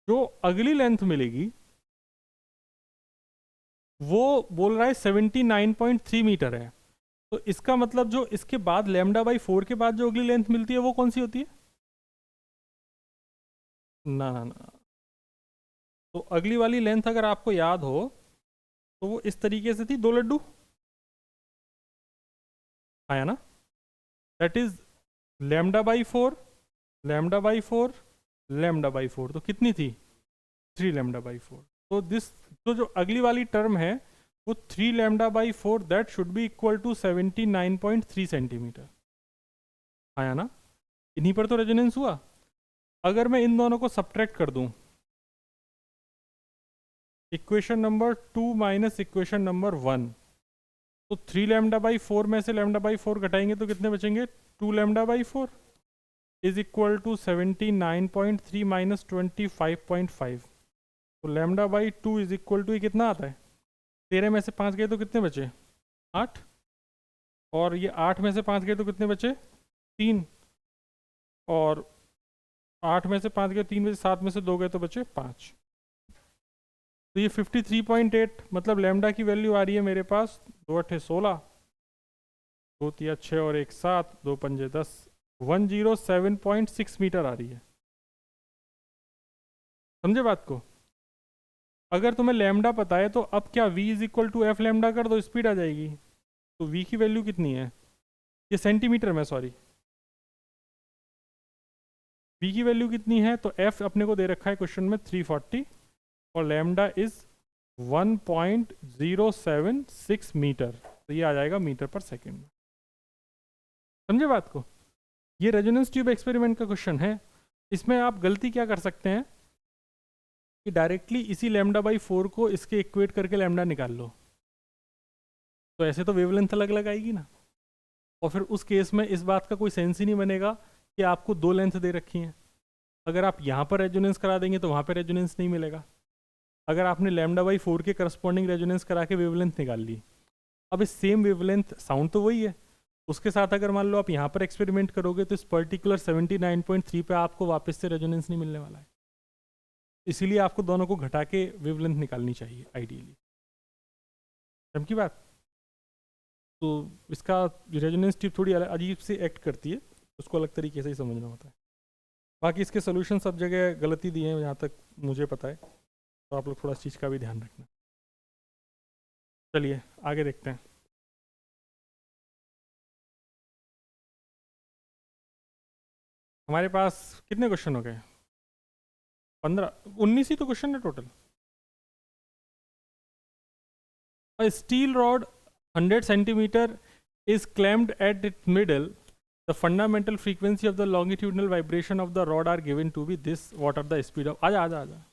जो अगली लेंथ मिलेगी वो बोल रहा है 79.3 मीटर है। तो इसका मतलब जो इसके बाद λ/4 के बाद जो अगली लेंथ मिलती है वो कौन सी होती है, ना ना ना, तो अगली वाली लेंथ अगर आपको याद हो तो वो इस तरीके से थी, 2 लड्डू आया ना, दैट इज λ/4 λ/4 λ/4, तो कितनी थी 3 λ/4। तो दिस तो जो अगली वाली टर्म है वो 3 λ/4 that should be equal to 79.3 centimetre आया ना। इन्हीं पर तो रेजोनेंस हुआ। अगर मैं इन दोनों को सब्ट्रैक्ट कर दूं, equation number 2 minus equation number 1, तो 3 λ/4 में से λ/4 घटाएंगे तो कितने बचेंगे, 2 λ/4 इज इक्वल टू 79.3 माइनस 25.5। तो λ/2 इज इक्वल टू, ये कितना आता है, 13 में से 5 गए तो कितने बचे 8, और ये 8 में से 5 गए तो कितने बचे 3, और 8 में से 5 गए 3 में से 7 में से 2 गए तो बचे 5। तो ये 53.8, मतलब लैम्डा की वैल्यू आ रही है मेरे पास 2 8 16, 2 3 6 और 1 7, 2 5 10, 107.6 मीटर आ रही है। समझे बात को। अगर तुम्हें लैम्डा पता है तो अब क्या v is equal to F lambda कर दो, स्पीड आ जाएगी। तो v की वैल्यू कितनी है, ये सेंटीमीटर में, सॉरी v की वैल्यू कितनी है, तो f अपने को दे रखा है क्वेश्चन में 340 और लैम्डा इज 1.076 मीटर, तो ये आ जाएगा मीटर पर सेकेंड में। समझे बात को। ये रेजोनेंस ट्यूब एक्सपेरिमेंट का क्वेश्चन है। इसमें आप गलती क्या कर सकते हैं कि डायरेक्टली इसी λ/4 को इसके इक्वेट करके लैम्डा निकाल लो, तो ऐसे तो वेवलेंथ अलग अलग आएगी ना, और फिर उस केस में इस बात का कोई सेंस ही नहीं बनेगा कि आपको 2 लेंथ दे रखी हैं। अगर आप यहाँ पर रेजोनेंस करा देंगे तो वहाँ पर रेजोनेंस नहीं मिलेगा। अगर आपने λ/4 के करस्पॉन्डिंग रेजोनेंस करा के वेवलेंथ निकाल ली, अब इस सेम वेवलेंथ साउंड तो वही है, उसके साथ अगर मान लो आप यहाँ पर एक्सपेरिमेंट करोगे तो इस पर्टिकुलर 79.3 पे आपको वापस से रेजोनेंस नहीं मिलने वाला है। इसीलिए आपको दोनों को घटा के वेवलेंथ निकालनी चाहिए आइडियली। समझ की बात। तो इसका रेजोनेंस ट्यूब थोड़ी अजीब से एक्ट करती है, उसको अलग तरीके से ही समझना होता है। बाकी इसके सोल्यूशन सब जगह गलती दिए हैं जहाँ तक मुझे पता है, तो आप लोग थोड़ा इस चीज़ का भी ध्यान रखना। चलिए आगे देखते हैं। हमारे पास कितने क्वेश्चन हो गए, 15 19 ही तो क्वेश्चन है total. A steel rod 100 centimeter is clamped at its middle. The fundamental frequency of the longitudinal vibration of the rod are given to be this. What are the speed of? आजा आजा आजा,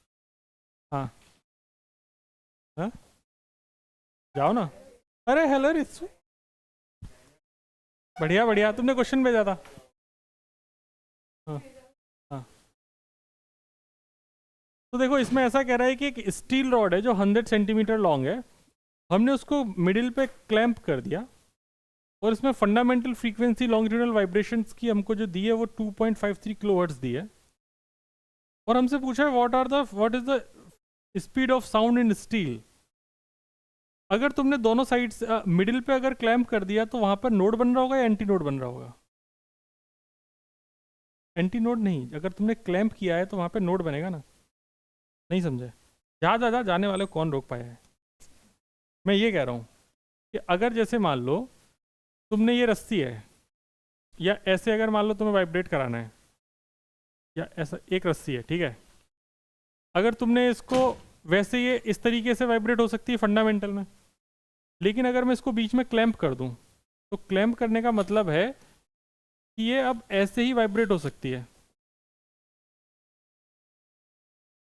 हाँ हाँ जाओ ना। अरे hello रित्सु, बढ़िया बढ़िया, तुमने क्वेश्चन भेजा था। हाँ हाँ, तो देखो इसमें ऐसा कह रहा है कि एक स्टील रॉड है जो 100 सेंटीमीटर लॉन्ग है, हमने उसको मिडिल पे क्लैंप कर दिया, और इसमें फंडामेंटल फ्रीक्वेंसी लॉन्गिट्यूडनल वाइब्रेशंस की हमको जो दी है वो 2.53 किलोहर्ट्ज़ दी है, और हमसे पूछा है what is the speed of sound in steel. अगर तुमने दोनों साइड्स मिडिल पे अगर क्लैंप कर दिया तो वहां पर नोड बन रहा होगा या एंटी नोड बन रहा होगा, एंटी नोड नहीं, अगर तुमने क्लैंप किया है तो वहां पे नोड बनेगा ना। नहीं समझे, जा जाने वाले कौन रोक पाया है। मैं ये कह रहा हूँ कि अगर जैसे मान लो तुमने ये रस्सी है, या ऐसे अगर मान लो तुम्हें वाइब्रेट कराना है, या ऐसा एक रस्सी है, ठीक है, अगर तुमने इसको वैसे ये इस तरीके से वाइब्रेट हो सकती है फंडामेंटल में, लेकिन अगर मैं इसको बीच में क्लैंप कर दूं तो क्लैंप करने का मतलब है कि ये अब ऐसे ही वाइब्रेट हो सकती है।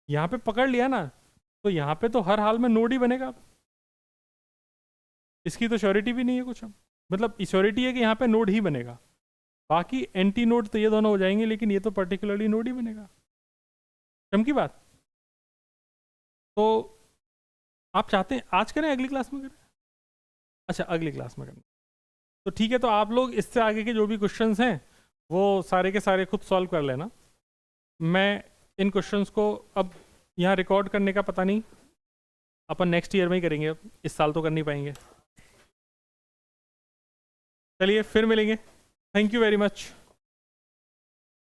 यहाँ पे पकड़ लिया ना, तो यहाँ पे तो हर हाल में नोड ही बनेगा, इसकी तो श्योरिटी भी नहीं है कुछ। मतलब श्योरिटी है कि यहाँ पे नोड ही बनेगा, बाकी एंटी नोड तो ये दोनों हो जाएंगे, लेकिन ये तो पर्टिकुलरली नोड ही बनेगा। चमकी बात। तो आप चाहते हैं आज करें, अगली क्लास में करें? अच्छा, अगली क्लास में करें तो ठीक है। तो आप लोग इससे आगे के जो भी क्वेश्चंस हैं वो सारे के सारे खुद सॉल्व कर लेना। मैं इन क्वेश्चंस को अब यहाँ रिकॉर्ड करने का पता नहीं, अपन नेक्स्ट ईयर में ही करेंगे, अब इस साल तो कर नहीं पाएंगे। चलिए फिर मिलेंगे। Thank you very much.